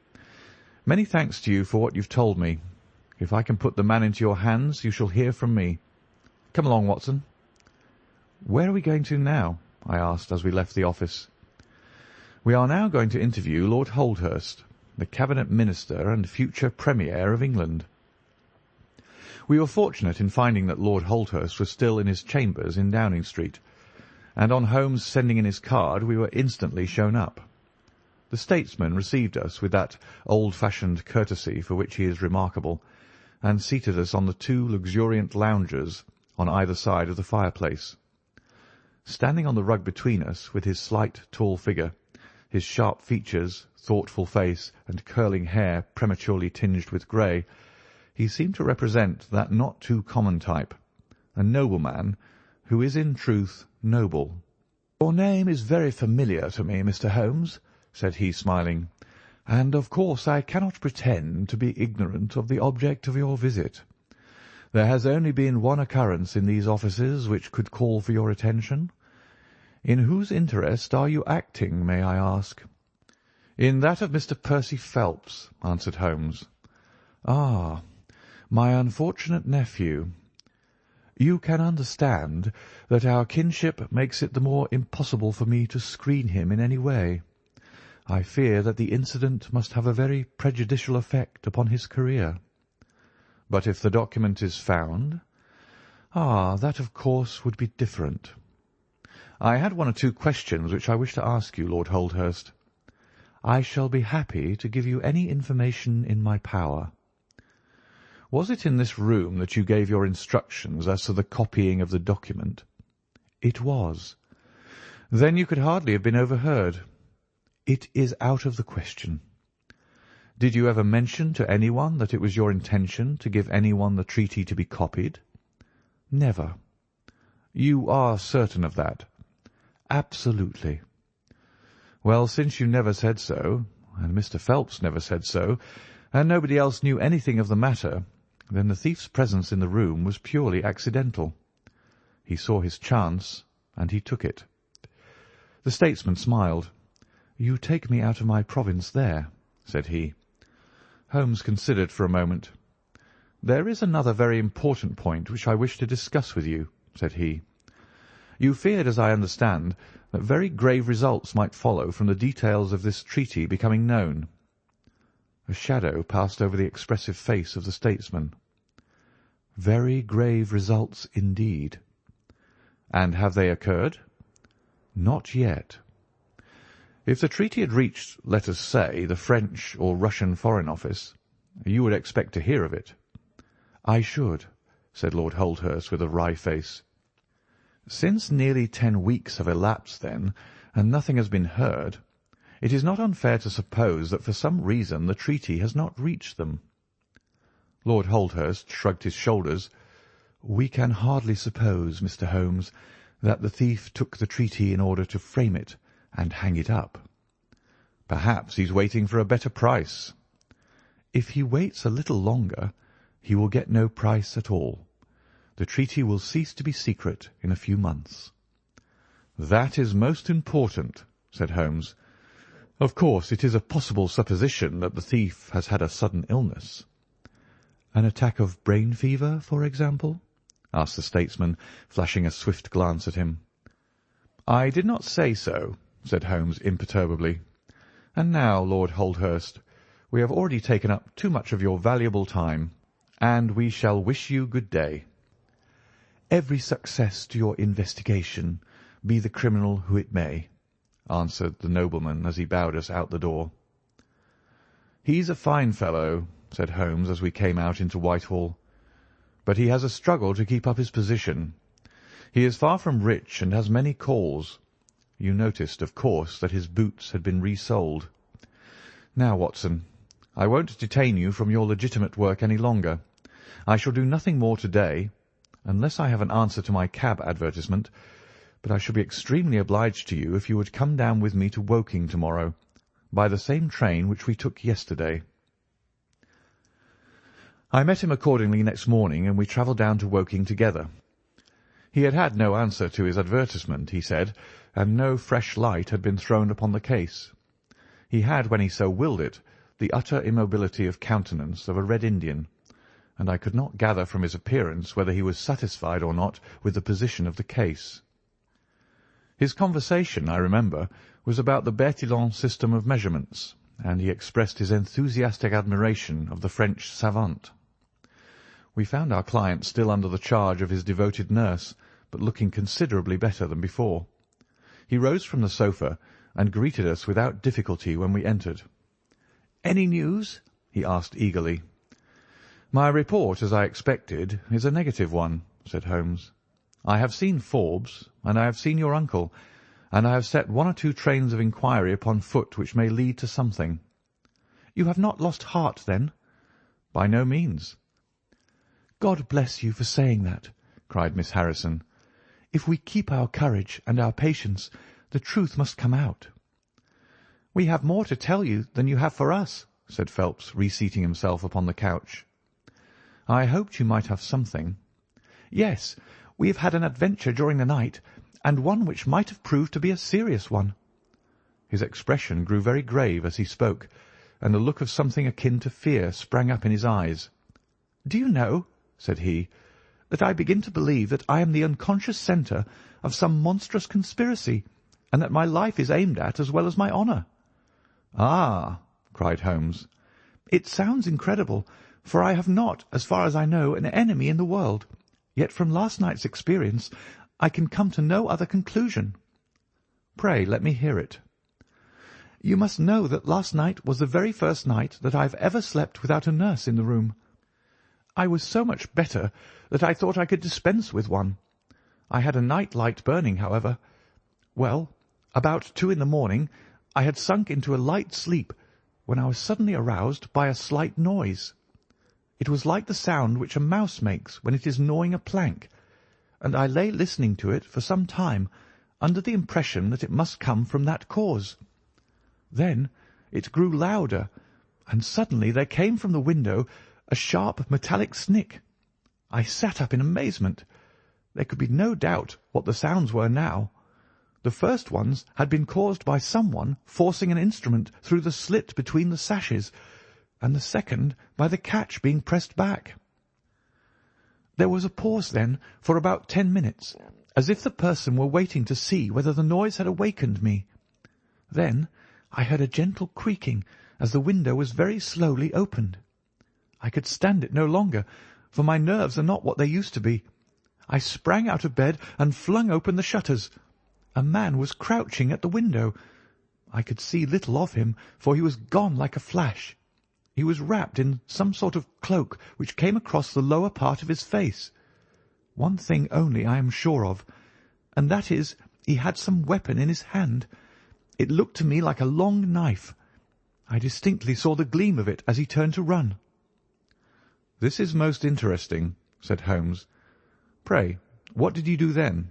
Many thanks to you for what you've told me. If I can put the man into your hands, you shall hear from me. Come along, Watson." "Where are we going to now?" I asked as we left the office. "We are now going to interview Lord Holdhurst, the Cabinet Minister and future Premier of England." We were fortunate in finding that Lord Holdhurst was still in his chambers in Downing Street, and on Holmes sending in his card we were instantly shown up. The statesman received us with that old-fashioned courtesy for which he is remarkable, and seated us on the 2 luxuriant loungers on either side of the fireplace. Standing on the rug between us, with his slight, tall figure, his sharp features, thoughtful face, and curling hair prematurely tinged with grey, he seemed to represent that not too common type, a nobleman who is in truth noble. "Your name is very familiar to me, Mr. Holmes," said he, smiling, "and of course I cannot pretend to be ignorant of the object of your visit. There has only been one occurrence in these offices which could call for your attention. In whose interest are you acting, may I ask?" "In that of Mr. Percy Phelps," answered Holmes. "Ah, my unfortunate nephew. You can understand that our kinship makes it the more impossible for me to screen him in any way. I fear that the incident must have a very prejudicial effect upon his career." "But if the document is found?" "Ah, that of course would be different. I had 1 or 2 questions which I wish to ask you, Lord Holdhurst." "I shall be happy to give you any information in my power." "Was it in this room that you gave your instructions as to the copying of the document?" "It was." "Then you could hardly have been overheard." "It is out of the question." "Did you ever mention to anyone that it was your intention to give anyone the treaty to be copied?" Never. You are certain of that? Absolutely. Well, since you never said so, and Mr. Phelps never said so, and nobody else knew anything of the matter, then the thief's presence in the room was purely accidental. He saw his chance, and he took it. The statesman smiled. "You take me out of my province there," said he. Holmes considered for a moment. "There is another very important point which I wish to discuss with you," said he. "You feared, as I understand, that very grave results might follow from the details of this treaty becoming known." A shadow passed over the expressive face of the statesman. "Very grave results indeed." "And have they occurred?" "Not yet." "If the treaty had reached, let us say, the French or Russian Foreign Office, you would expect to hear of it." "I should," said Lord Holdhurst with a wry face. "Since nearly 10 weeks have elapsed, then, and nothing has been heard, it is not unfair to suppose that for some reason the treaty has not reached them." Lord Holdhurst shrugged his shoulders. "We can hardly suppose, Mr. Holmes, that the thief took the treaty in order to frame it and hang it up." "Perhaps he's waiting for a better price." "If he waits a little longer, he will get no price at all. The treaty will cease to be secret in a few months." "That is most important," said Holmes. "Of course, it is a possible supposition that the thief has had a sudden illness." "An attack of brain fever, for example?" asked the statesman, flashing a swift glance at him. "I did not say so," said Holmes imperturbably. "And now, Lord Holdhurst, we have already taken up too much of your valuable time, and we shall wish you good day." "Every success to your investigation, be the criminal who it may," answered the nobleman as he bowed us out the door. "He's a fine fellow," said Holmes as we came out into Whitehall, "but he has a struggle to keep up his position. He is far from rich and has many calls. You noticed, of course, that his boots had been resold. Now, Watson, I won't detain you from your legitimate work any longer. I shall do nothing more to-day, unless I have an answer to my cab advertisement, but I shall be extremely obliged to you if you would come down with me to Woking tomorrow, by the same train which we took yesterday." I met him accordingly next morning, and we travelled down to Woking together. He had had no answer to his advertisement, he said, and no fresh light had been thrown upon the case. He had, when he so willed it, the utter immobility of countenance of a Red Indian, and I could not gather from his appearance whether he was satisfied or not with the position of the case. His conversation, I remember, was about the Bertillon system of measurements, and he expressed his enthusiastic admiration of the French savant. We found our client still under the charge of his devoted nurse, but looking considerably better than before. He rose from the sofa and greeted us without difficulty when we entered. "Any news?" he asked eagerly. "My report, as I expected, is a negative one," said Holmes. "I have seen Forbes, and I have seen your uncle, and I have set 1 or 2 trains of inquiry upon foot which may lead to something." "You have not lost heart, then?" "By no means." "God bless you for saying that," cried Miss Harrison. "If we keep our courage and our patience, the truth must come out." "We have more to tell you than you have for us," said Phelps, reseating himself upon the couch. "I hoped you might have something." "Yes, we have had an adventure during the night, and one which might have proved to be a serious one." His expression grew very grave as he spoke, and a look of something akin to fear sprang up in his eyes. "Do you know," said he, "that I begin to believe that I am the unconscious centre of some monstrous conspiracy, and that my life is aimed at as well as my honour." "Ah!" cried Holmes. "It sounds incredible, for I have not, as far as I know, an enemy in the world, yet from last night's experience I can come to no other conclusion." "Pray let me hear it." "You must know that last night was the very first night that I have ever slept without a nurse in the room. I was so much better that I thought I could dispense with one. I had a night light burning, however. Well, about 2 in the morning I had sunk into a light sleep, when I was suddenly aroused by a slight noise. It was like the sound which a mouse makes when it is gnawing a plank, and I lay listening to it for some time, under the impression that it must come from that cause. Then it grew louder, and suddenly there came from the window a sharp metallic snick. I sat up in amazement. There could be no doubt what the sounds were now. The first ones had been caused by someone forcing an instrument through the slit between the sashes, and the second by the catch being pressed back. There was a pause then for about 10 minutes, as if the person were waiting to see whether the noise had awakened me. Then I heard a gentle creaking as the window was very slowly opened. I could stand it no longer, for my nerves are not what they used to be. I sprang out of bed and flung open the shutters. A man was crouching at the window. I could see little of him, for he was gone like a flash. He was wrapped in some sort of cloak which came across the lower part of his face. One thing only I am sure of, and that is he had some weapon in his hand. It looked to me like a long knife. I distinctly saw the gleam of it as he turned to run. "This is most interesting," said Holmes. "Pray, what did you do then?"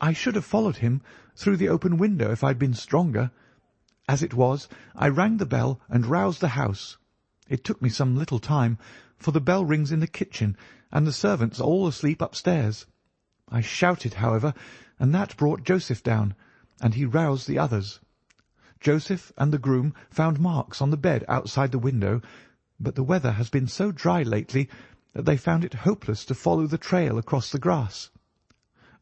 "I should have followed him through the open window if I had been stronger. As it was, I rang the bell and roused the house. It took me some little time, for the bell rings in the kitchen, and the servants are all asleep upstairs. I shouted, however, and that brought Joseph down, and he roused the others. Joseph and the groom found marks on the bed outside the window, but the weather has been so dry lately that they found it hopeless to follow the trail across the grass.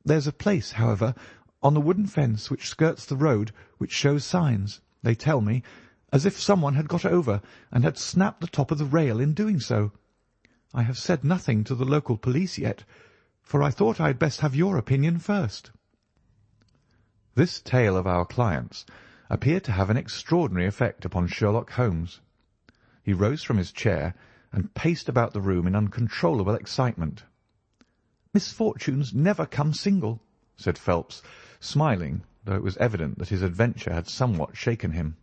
There's a place, however, on the wooden fence which skirts the road which shows signs, they tell me, as if someone had got over and had snapped the top of the rail in doing so. I have said nothing to the local police yet, for I thought I had best have your opinion first." This tale of our client's appeared to have an extraordinary effect upon Sherlock Holmes. He rose from his chair and paced about the room in uncontrollable excitement. "Misfortunes never come single," said Phelps, smiling, though it was evident that his adventure had somewhat shaken him.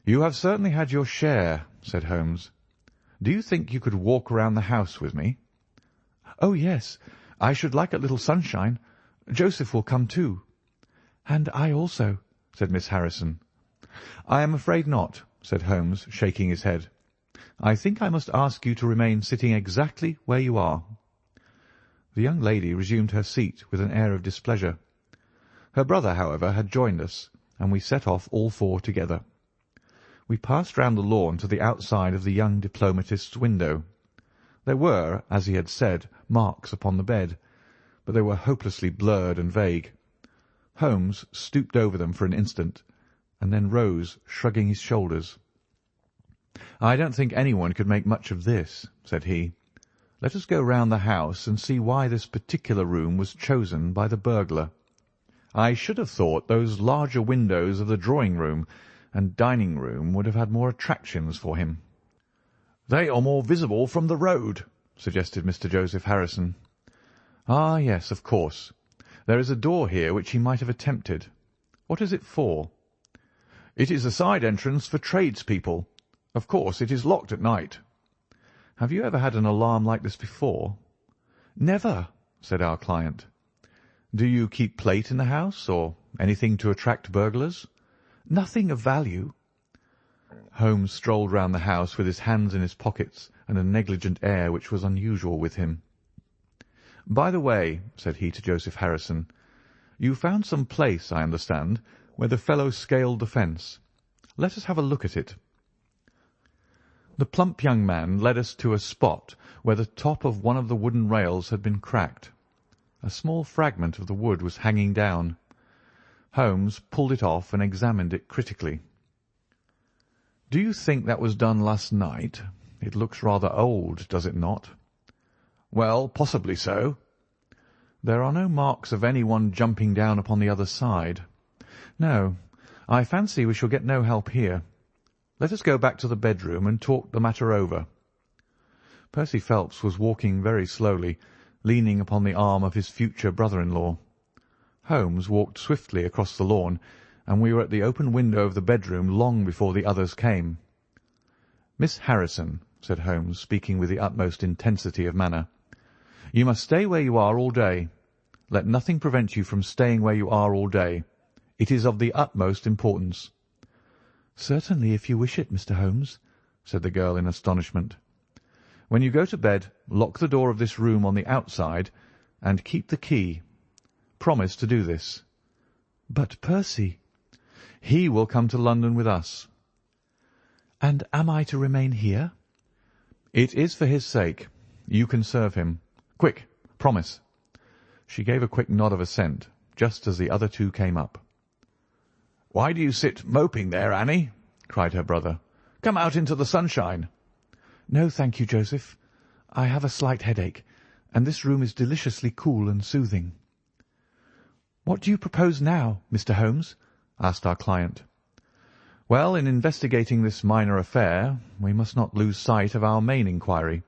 "You have certainly had your share," said Holmes. "Do you think you could walk round the house with me?" "Oh, yes. I should like a little sunshine. Joseph will come too." "And I also," said Miss Harrison. "I am afraid not," said Holmes, shaking his head. "I think I must ask you to remain sitting exactly where you are." The young lady resumed her seat with an air of displeasure. Her brother, however, had joined us, and we set off all four together. We passed round the lawn to the outside of the young diplomatist's window. There were, as he had said, marks upon the bed, but they were hopelessly blurred and vague. Holmes stooped over them for an instant, and then rose, shrugging his shoulders. "I don't think anyone could make much of this," said he. "Let us go round the house and see why this particular room was chosen by the burglar. I should have thought those larger windows of the drawing-room and dining-room would have had more attractions for him." "They are more visible from the road," suggested Mr. Joseph Harrison. "Ah, yes, of course. There is a door here which he might have attempted. What is it for?" "It is a side entrance for tradespeople. Of course, it is locked at night." "Have you ever had an alarm like this before?" "Never," said our client. "Do you keep plate in the house, or anything to attract burglars?" "Nothing of value." Holmes strolled round the house with his hands in his pockets and a negligent air which was unusual with him. "By the way," said he to Joseph Harrison, "you found some place, I understand, where the fellow scaled the fence. Let us have a look at it." The plump young man led us to a spot where the top of one of the wooden rails had been cracked. A small fragment of the wood was hanging down. Holmes pulled it off and examined it critically. "Do you think that was done last night? It looks rather old, does it not?" "Well, possibly so." "There are no marks of anyone jumping down upon the other side." "No, I fancy we shall get no help here. Let us go back to the bedroom and talk the matter over." Percy Phelps was walking very slowly, leaning upon the arm of his future brother-in-law. Holmes walked swiftly across the lawn, and we were at the open window of the bedroom long before the others came. "Miss Harrison," said Holmes, speaking with the utmost intensity of manner, You must stay where you are all day. Let nothing prevent you from staying where you are all day. It is of the utmost importance." "Certainly, if you wish it, Mr. Holmes," said the girl in astonishment. "When you go to bed, lock the door of this room on the outside and keep the key. Promise to do this." "But Percy?" "He will come to London with us." "And am I to remain here?" "It is for his sake. You can serve him. Quick, promise." She gave a quick nod of assent, just as the other two came up. "Why do you sit moping there, Annie?" cried her brother. "Come out into the sunshine." "No, thank you, Joseph. I have a slight headache, and this room is deliciously cool and soothing." "What do you propose now, Mr. Holmes?" asked our client. "Well, in investigating this minor affair, we must not lose sight of our main inquiry.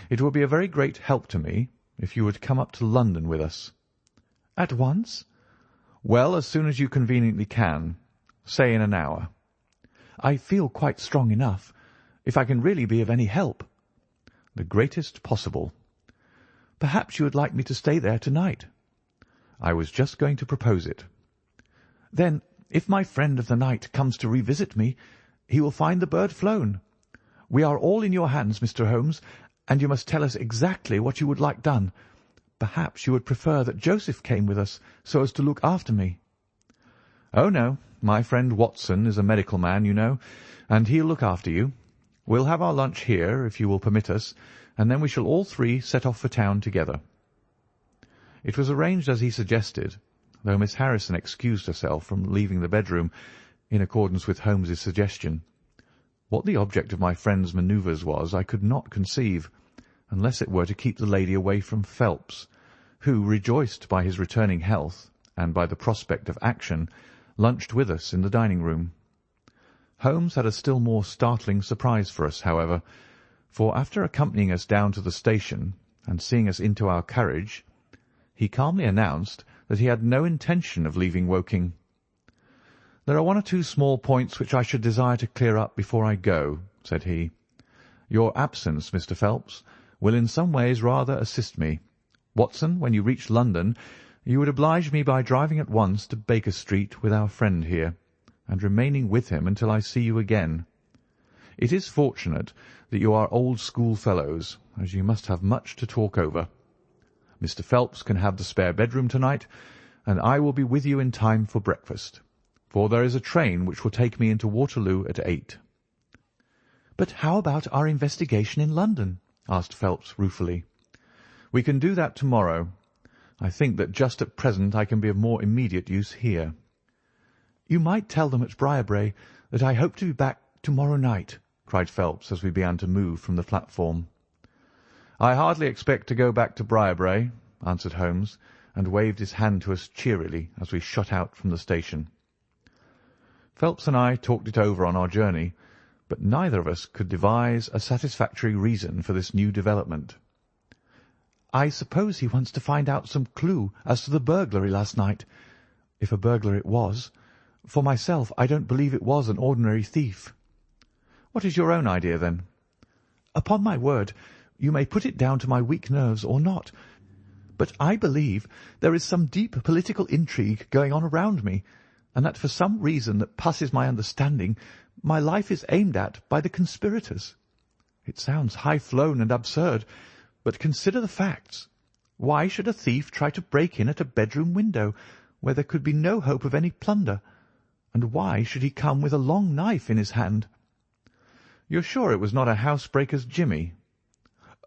It would be a very great help to me if you would come up to London with us." "At once?" "Well, as soon as you conveniently can. Say in an hour." "I feel quite strong enough. If I can really be of any help." "The greatest possible." "Perhaps you would like me to stay there to-night?" "I was just going to propose it." "Then, if my friend of the night comes to revisit me, he will find the bird flown. We are all in your hands, Mr. Holmes, and you must tell us exactly what you would like done. Perhaps you would prefer that Joseph came with us so as to look after me." "Oh, no. My friend Watson is a medical man, you know, and he'll look after you. We'll have our lunch here, if you will permit us, and then we shall all three set off for town together." It was arranged as he suggested, though Miss Harrison excused herself from leaving the bedroom in accordance with Holmes's suggestion. What the object of my friend's manoeuvres was I could not conceive, unless it were to keep the lady away from Phelps, who, rejoiced by his returning health and by the prospect of action, lunched with us in the dining-room. Holmes had a still more startling surprise for us, however, for after accompanying us down to the station and seeing us into our carriage, he calmly announced that he had no intention of leaving Woking. "There are one or two small points which I should desire to clear up before I go," said he. "Your absence, Mr. Phelps, will in some ways rather assist me. Watson, when you reach London, you would oblige me by driving at once to Baker Street with our friend here, and remaining with him until I see you again. It is fortunate that you are old schoolfellows, as you must have much to talk over. Mr. Phelps can have the spare bedroom to-night, and I will be with you in time for breakfast, for there is a train which will take me into Waterloo at 8. "But how about our investigation in London?" asked Phelps ruefully. "We can do that to-morrow. I think that just at present I can be of more immediate use here." "You might tell them at Briarbrae that I hope to be back to-morrow night," cried Phelps as we began to move from the platform. "I hardly expect to go back to Briarbrae," answered Holmes, and waved his hand to us cheerily as we shot out from the station. Phelps and I talked it over on our journey, but neither of us could devise a satisfactory reason for this new development. "I suppose he wants to find out some clue as to the burglary last night, if a burglar it was. For myself, I don't believe it was an ordinary thief." "What is your own idea, then?" "Upon my word, you may put it down to my weak nerves or not, but I believe there is some deep political intrigue going on around me, and that for some reason that passes my understanding, my life is aimed at by the conspirators. It sounds high-flown and absurd, but consider the facts. Why should a thief try to break in at a bedroom window where there could be no hope of any plunder? And why should he come with a long knife in his hand?" "You're sure it was not a housebreaker's jimmy?"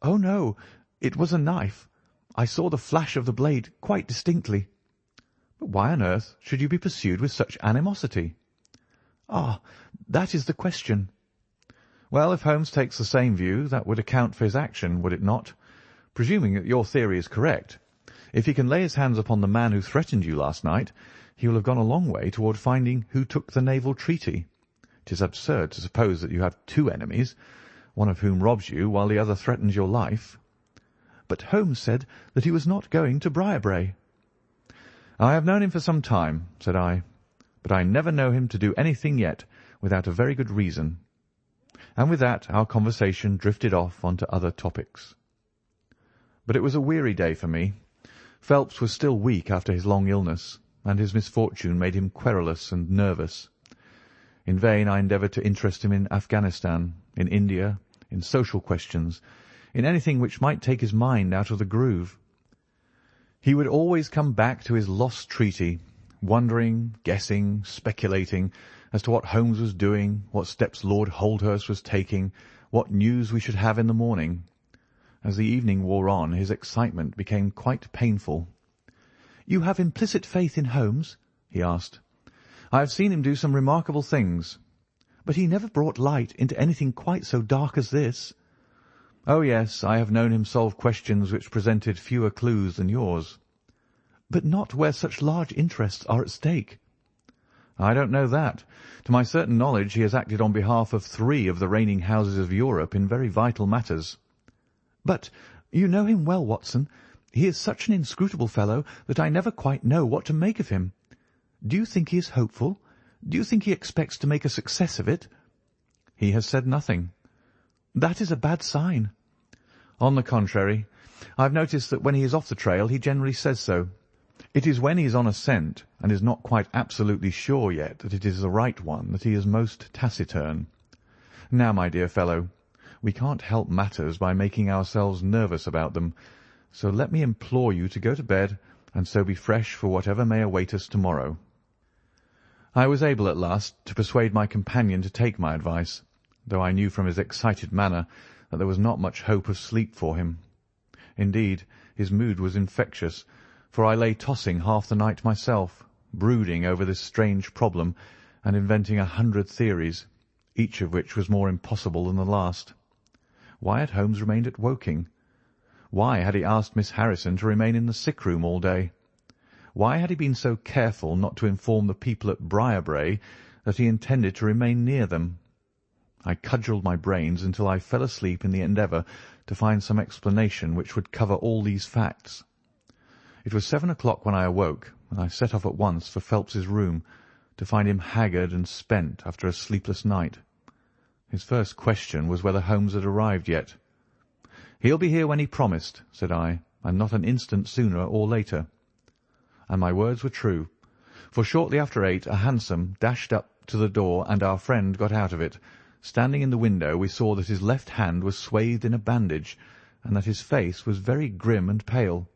"Oh, no, it was a knife. I saw the flash of the blade quite distinctly." "But why on earth should you be pursued with such animosity?" "Ah, that is the question." "Well, if Holmes takes the same view, that would account for his action, would it not? Presuming that your theory is correct, if he can lay his hands upon the man who threatened you last night, he will have gone a long way toward finding who took the naval treaty. It is absurd to suppose that you have two enemies, one of whom robs you while the other threatens your life." "But Holmes said that he was not going to Briarbrae." "I have known him for some time," said I, "but I never know him to do anything yet without a very good reason." And with that our conversation drifted off on to other topics. But it was a weary day for me. Phelps was still weak after his long illness, and his misfortune made him querulous and nervous. In vain I endeavoured to interest him in Afghanistan, in India, in social questions, in anything which might take his mind out of the groove. He would always come back to his lost treaty, wondering, guessing, speculating as to what Holmes was doing, what steps Lord Holdhurst was taking, what news we should have in the morning. As the evening wore on, his excitement became quite painful. "You have implicit faith in Holmes?" he asked. "I have seen him do some remarkable things." "But he never brought light into anything quite so dark as this." "Oh, yes, I have known him solve questions which presented fewer clues than yours." "But not where such large interests are at stake." "I don't know that. To my certain knowledge he has acted on behalf of 3 of the reigning houses of Europe in very vital matters." "But you know him well, Watson. He is such an inscrutable fellow that I never quite know what to make of him. Do you think he is hopeful? Do you think he expects to make a success of it?" "He has said nothing." "That is a bad sign." "On the contrary, I have noticed that when he is off the trail he generally says so. It is when he is on a scent and is not quite absolutely sure yet that it is the right one that he is most taciturn. Now, my dear fellow, we can't help matters by making ourselves nervous about them, so let me implore you to go to bed and so be fresh for whatever may await us tomorrow." I was able at last to persuade my companion to take my advice, though I knew from his excited manner that there was not much hope of sleep for him. Indeed, his mood was infectious, for I lay tossing half the night myself, brooding over this strange problem and inventing 100 theories, each of which was more impossible than the last. Why had Holmes remained at Woking? Why had he asked Miss Harrison to remain in the sick-room all day? Why had he been so careful not to inform the people at Briarbrae that he intended to remain near them? I cudgelled my brains until I fell asleep in the endeavour to find some explanation which would cover all these facts. It was 7 o'clock when I awoke, and I set off at once for Phelps's room, to find him haggard and spent after a sleepless night. His first question was whether Holmes had arrived yet. "He'll be here when he promised," said I, "and not an instant sooner or later." And my words were true, for shortly after 8 a hansom dashed up to the door and our friend got out of it. Standing in the window we saw that his left hand was swathed in a bandage, and that his face was very grim and pale.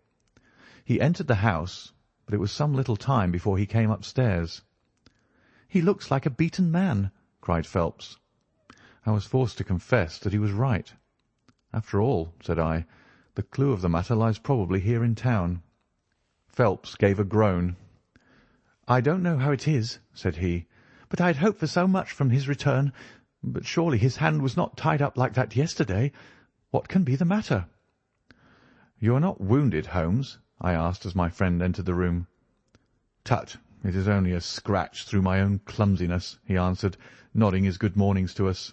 He entered the house, but it was some little time before he came upstairs. "He looks like a beaten man," cried Phelps. I was forced to confess that he was right. "After all," said I, "the clue of the matter lies probably here in town." Phelps gave a groan. "I don't know how it is," said he, "but I had hoped for so much from his return. But surely his hand was not tied up like that yesterday. What can be the matter?" "You are not wounded, Holmes?" I asked as my friend entered the room. "Tut, it is only a scratch through my own clumsiness," he answered, nodding his good mornings to us.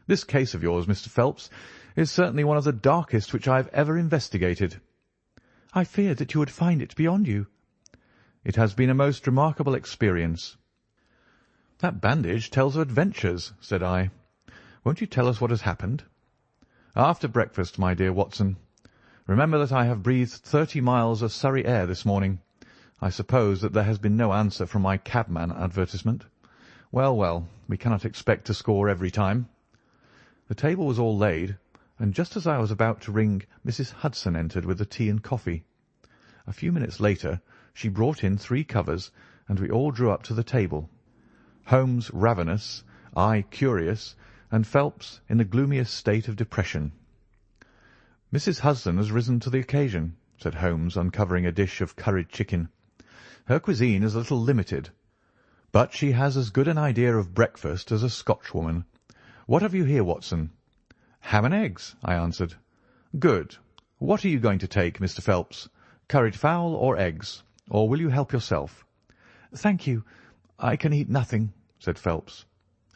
"This case of yours, Mr. Phelps, is certainly one of the darkest which I have ever investigated." "I feared that you would find it beyond you." "It has been a most remarkable experience." "That bandage tells of adventures," said I. "Won't you tell us what has happened?" "After breakfast, my dear Watson. Remember that I have breathed 30 miles of Surrey air this morning. I suppose that there has been no answer from my cabman advertisement. Well, well, we cannot expect to score every time." The table was all laid, and just as I was about to ring, Mrs. Hudson entered with the tea and coffee. A few minutes later she brought in 3 covers, and we all drew up to the table. Holmes ravenous, I curious, and Phelps in the gloomiest state of depression. "Mrs. Hudson has risen to the occasion," said Holmes, uncovering a dish of curried chicken. "Her cuisine is a little limited, but she has as good an idea of breakfast as a Scotchwoman. What have you here, Watson?" "Ham and eggs," I answered. "Good. What are you going to take, Mr. Phelps? Curried fowl or eggs? Or will you help yourself?" "Thank you. I can eat nothing," said Phelps.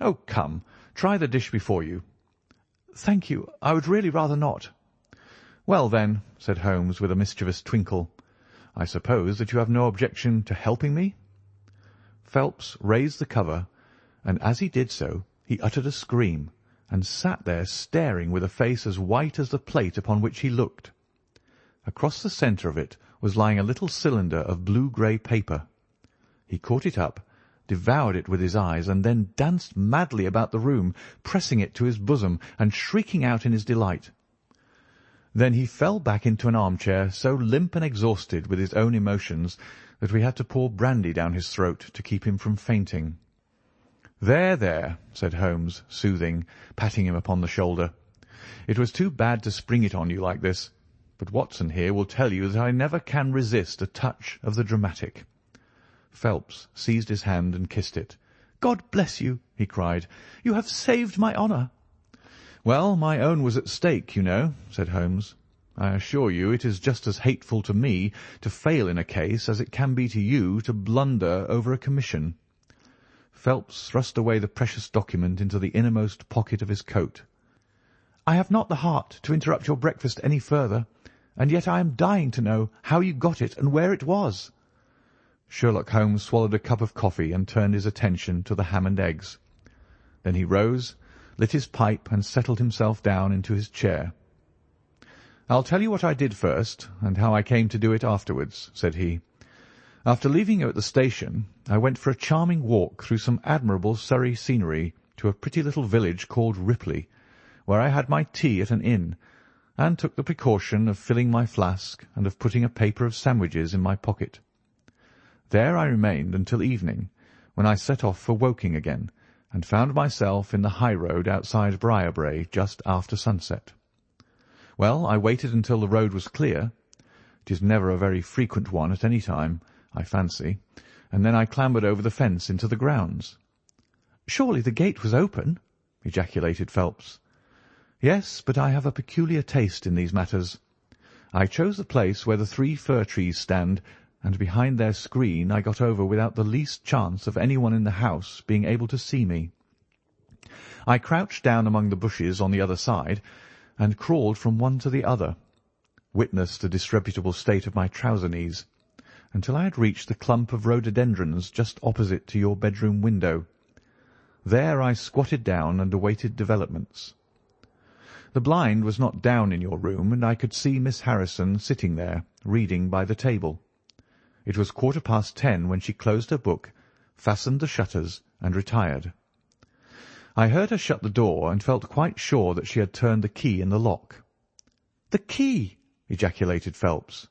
"Oh, come, try the dish before you." "Thank you. I would really rather not." "Well, then," said Holmes with a mischievous twinkle, "I suppose that you have no objection to helping me?" Phelps raised the cover, and as he did so he uttered a scream, and sat there staring with a face as white as the plate upon which he looked. Across the centre of it was lying a little cylinder of blue-grey paper. He caught it up, devoured it with his eyes, and then danced madly about the room, pressing it to his bosom and shrieking out in his delight. Then he fell back into an armchair, so limp and exhausted with his own emotions that we had to pour brandy down his throat to keep him from fainting. "There, there," said Holmes, soothing, patting him upon the shoulder. "It was too bad to spring it on you like this, but Watson here will tell you that I never can resist a touch of the dramatic." Phelps seized his hand and kissed it. "God bless you," he cried. "You have saved my honour." "Well, my own was at stake, you know," said Holmes. "I assure you it is just as hateful to me to fail in a case as it can be to you to blunder over a commission." Phelps thrust away the precious document into the innermost pocket of his coat. "I have not the heart to interrupt your breakfast any further, and yet I am dying to know how you got it and where it was." Sherlock Holmes swallowed a cup of coffee and turned his attention to the ham and eggs. Then he rose, lit his pipe, and settled himself down into his chair. "I'll tell you what I did first, and how I came to do it afterwards," said he. "After leaving you at the station, I went for a charming walk through some admirable Surrey scenery to a pretty little village called Ripley, where I had my tea at an inn, and took the precaution of filling my flask and of putting a paper of sandwiches in my pocket. There I remained until evening, when I set off for Woking again, and found myself in the high road outside Briarbrae just after sunset. Well, I waited until the road was clear. It is never a very frequent one at any time, I fancy, and then I clambered over the fence into the grounds." "Surely the gate was open?" ejaculated Phelps. "Yes, but I have a peculiar taste in these matters. I chose the place where the 3 fir trees stand, and behind their screen I got over without the least chance of anyone in the house being able to see me. I crouched down among the bushes on the other side, and crawled from one to the other, witness the disreputable state of my trouser knees, until I had reached the clump of rhododendrons just opposite to your bedroom window. There I squatted down and awaited developments. The blind was not down in your room, and I could see Miss Harrison sitting there, reading by the table. It was 10:15 when she closed her book, fastened the shutters, and retired. I heard her shut the door, and felt quite sure that she had turned the key in the lock." "The key!" ejaculated Phelps.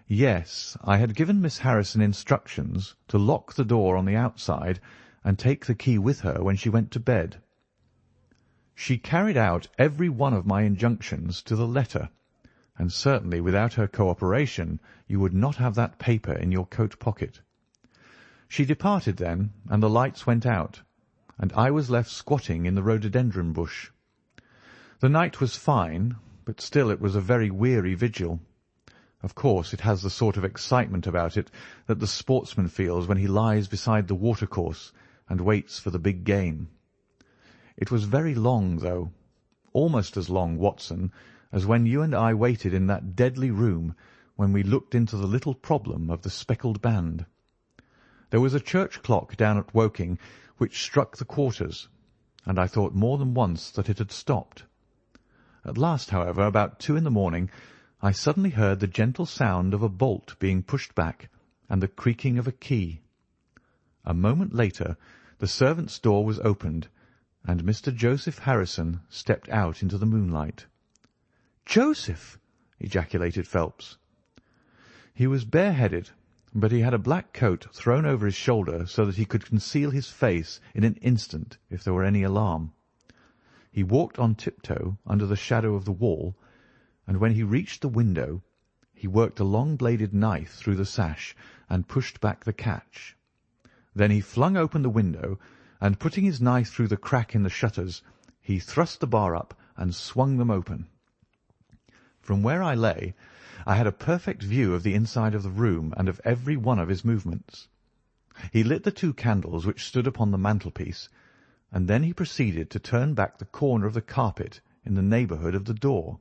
"Yes, I had given Miss Harrison instructions to lock the door on the outside and take the key with her when she went to bed. She carried out every one of my injunctions to the letter, and certainly without her cooperation you would not have that paper in your coat pocket. She departed then, and the lights went out, and I was left squatting in the rhododendron bush. The night was fine, but still it was a very weary vigil. Of course, it has the sort of excitement about it that the sportsman feels when he lies beside the watercourse and waits for the big game. It was very long, though, almost as long, Watson, as when you and I waited in that deadly room when we looked into the little problem of the speckled band. There was a church clock down at Woking which struck the quarters, and I thought more than once that it had stopped. At last, however, about 2 in the morning, I suddenly heard the gentle sound of a bolt being pushed back and the creaking of a key. A moment later the servants' door was opened, and Mr. Joseph Harrison stepped out into the moonlight. "Joseph!" ejaculated Phelps. He was bareheaded, but he had a black coat thrown over his shoulder so that he could conceal his face in an instant if there were any alarm. He walked on tiptoe under the shadow of the wall, and when he reached the window he worked a long-bladed knife through the sash and pushed back the catch. Then he flung open the window, and putting his knife through the crack in the shutters, he thrust the bar up and swung them open. From where I lay, I had a perfect view of the inside of the room and of every one of his movements. He lit the 2 candles which stood upon the mantelpiece, and then he proceeded to turn back the corner of the carpet in the neighbourhood of the door.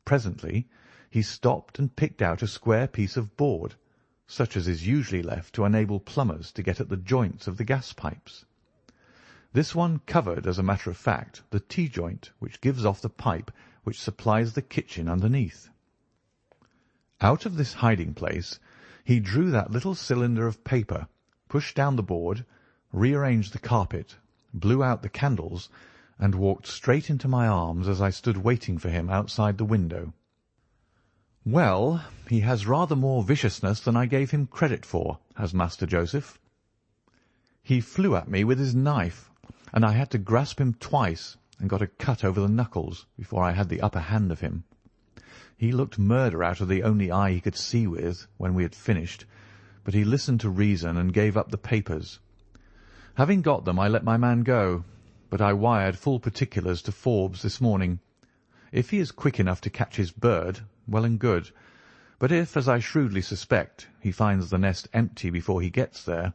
Presently he stopped and picked out a square piece of board, such as is usually left to enable plumbers to get at the joints of the gas pipes. This one covered, as a matter of fact, the T-joint which gives off the pipe which supplies the kitchen underneath. Out of this hiding-place he drew that little cylinder of paper, pushed down the board, rearranged the carpet, blew out the candles, and walked straight into my arms as I stood waiting for him outside the window. "Well, he has rather more viciousness than I gave him credit for, has Master Joseph. He flew at me with his knife, and I had to grasp him twice and got a cut over the knuckles before I had the upper hand of him. He looked murder out of the only eye he could see with when we had finished, but he listened to reason and gave up the papers. Having got them, I let my man go, but I wired full particulars to Forbes this morning. If he is quick enough to catch his bird, well and good, but if, as I shrewdly suspect, he finds the nest empty before he gets there,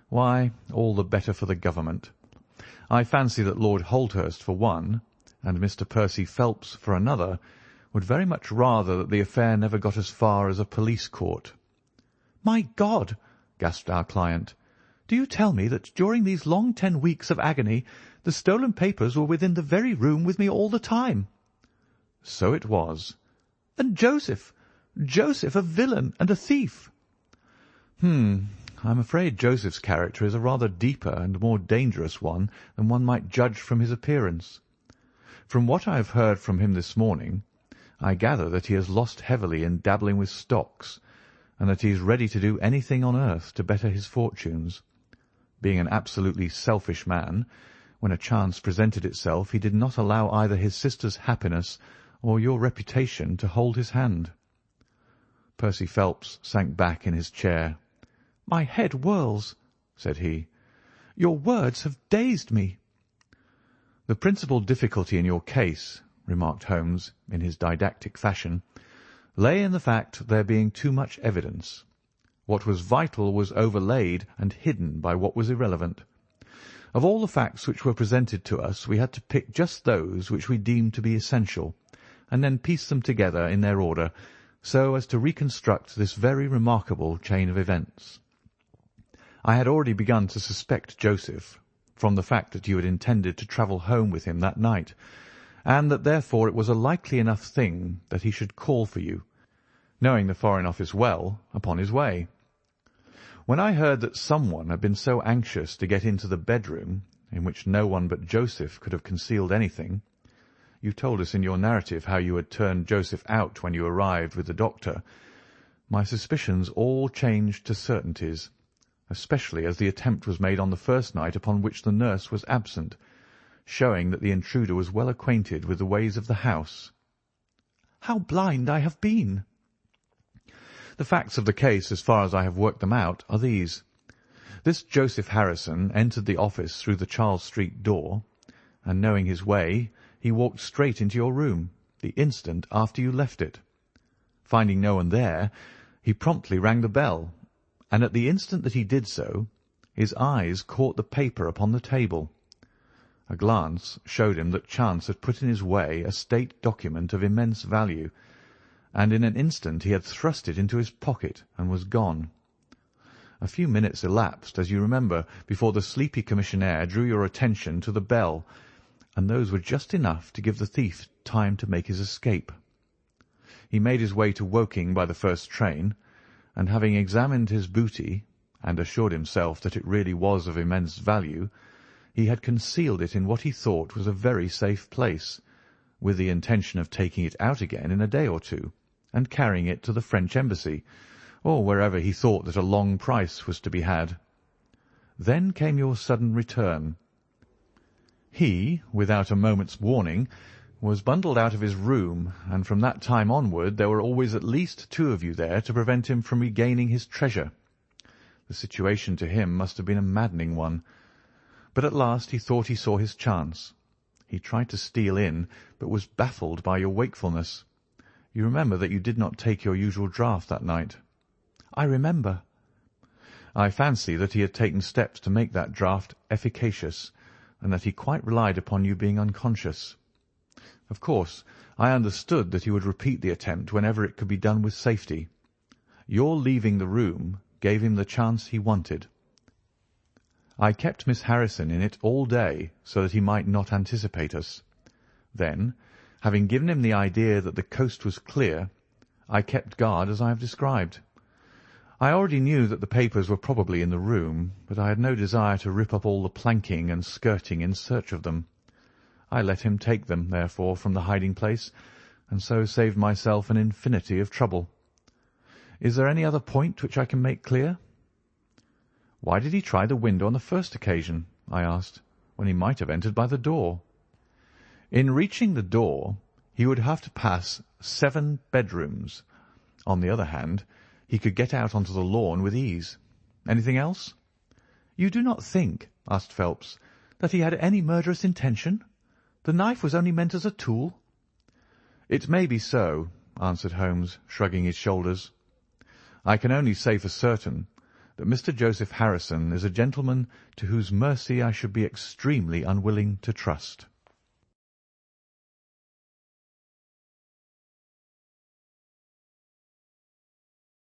why, all the better for the government. I fancy that Lord Holdhurst, for one, and Mr. Percy Phelps, for another, would very much rather that the affair never got as far as a police court." "My God!" gasped our client. "Do you tell me that during these long 10 weeks of agony the stolen papers were within the very room with me all the time?" "So it was." "And Joseph a villain and a thief?" I'm afraid Joseph's character is a rather deeper and more dangerous one than one might judge from his appearance. From what I have heard from him this morning, I gather that he has lost heavily in dabbling with stocks, and that he is ready to do anything on earth to better his fortunes. Being an absolutely selfish man, when a chance presented itself he did not allow either his sister's happiness or your reputation to hold his hand." Percy Phelps sank back in his chair. "My head whirls," said he. "Your words have dazed me." "The principal difficulty in your case," remarked Holmes in his didactic fashion, "lay in the fact there being too much evidence. What was vital was overlaid and hidden by what was irrelevant. Of all the facts which were presented to us, we had to pick just those which we deemed to be essential, and then piece them together in their order, so as to reconstruct this very remarkable chain of events. I had already begun to suspect Joseph, from the fact that you had intended to travel home with him that night, and that therefore it was a likely enough thing that he should call for you, knowing the Foreign Office well, upon his way. When I heard that someone had been so anxious to get into the bedroom, in which no one but Joseph could have concealed anything, you told us in your narrative how you had turned Joseph out when you arrived with the doctor, my suspicions all changed to certainties, especially as the attempt was made on the first night upon which the nurse was absent, showing that the intruder was well acquainted with the ways of the house. How blind I have been! The facts of the case, as far as I have worked them out, are these. This Joseph Harrison entered the office through the Charles Street door, and knowing his way, he walked straight into your room the instant after you left it. Finding no one there, he promptly rang the bell, and at the instant that he did so, his eyes caught the paper upon the table. A glance showed him that chance had put in his way a state document of immense value, and in an instant he had thrust it into his pocket and was gone. A few minutes elapsed, as you remember, before the sleepy commissionaire drew your attention to the bell, and those were just enough to give the thief time to make his escape. He made his way to Woking by the first train, and having examined his booty, and assured himself that it really was of immense value, he had concealed it in what he thought was a very safe place, with the intention of taking it out again in a day or two, and carrying it to the French embassy, or wherever he thought that a long price was to be had. Then came your sudden return. He, without a moment's warning, was bundled out of his room, and from that time onward there were always at least 2 of you there to prevent him from regaining his treasure. The situation to him must have been a maddening one. But at last he thought he saw his chance. He tried to steal in, but was baffled by your wakefulness. You remember that you did not take your usual draught that night. I remember. I fancy that he had taken steps to make that draught efficacious, and that he quite relied upon you being unconscious. Of course, I understood that he would repeat the attempt whenever it could be done with safety. Your leaving the room gave him the chance he wanted. I kept Miss Harrison in it all day so that he might not anticipate us. Then, having given him the idea that the coast was clear, I kept guard as I have described. I already knew that the papers were probably in the room, but I had no desire to rip up all the planking and skirting in search of them. I let him take them, therefore, from the hiding-place, and so saved myself an infinity of trouble. Is there any other point which I can make clear?" "Why did he try the window on the first occasion?" I asked, "when he might have entered by the door?" "In reaching the door he would have to pass 7 bedrooms. On the other hand, he could get out onto the lawn with ease. Anything else?" "You do not think," asked Phelps, "that he had any murderous intention? The knife was only meant as a tool." "It may be so," answered Holmes, shrugging his shoulders. "I can only say for certain that Mr. Joseph Harrison is a gentleman to whose mercy I should be extremely unwilling to trust."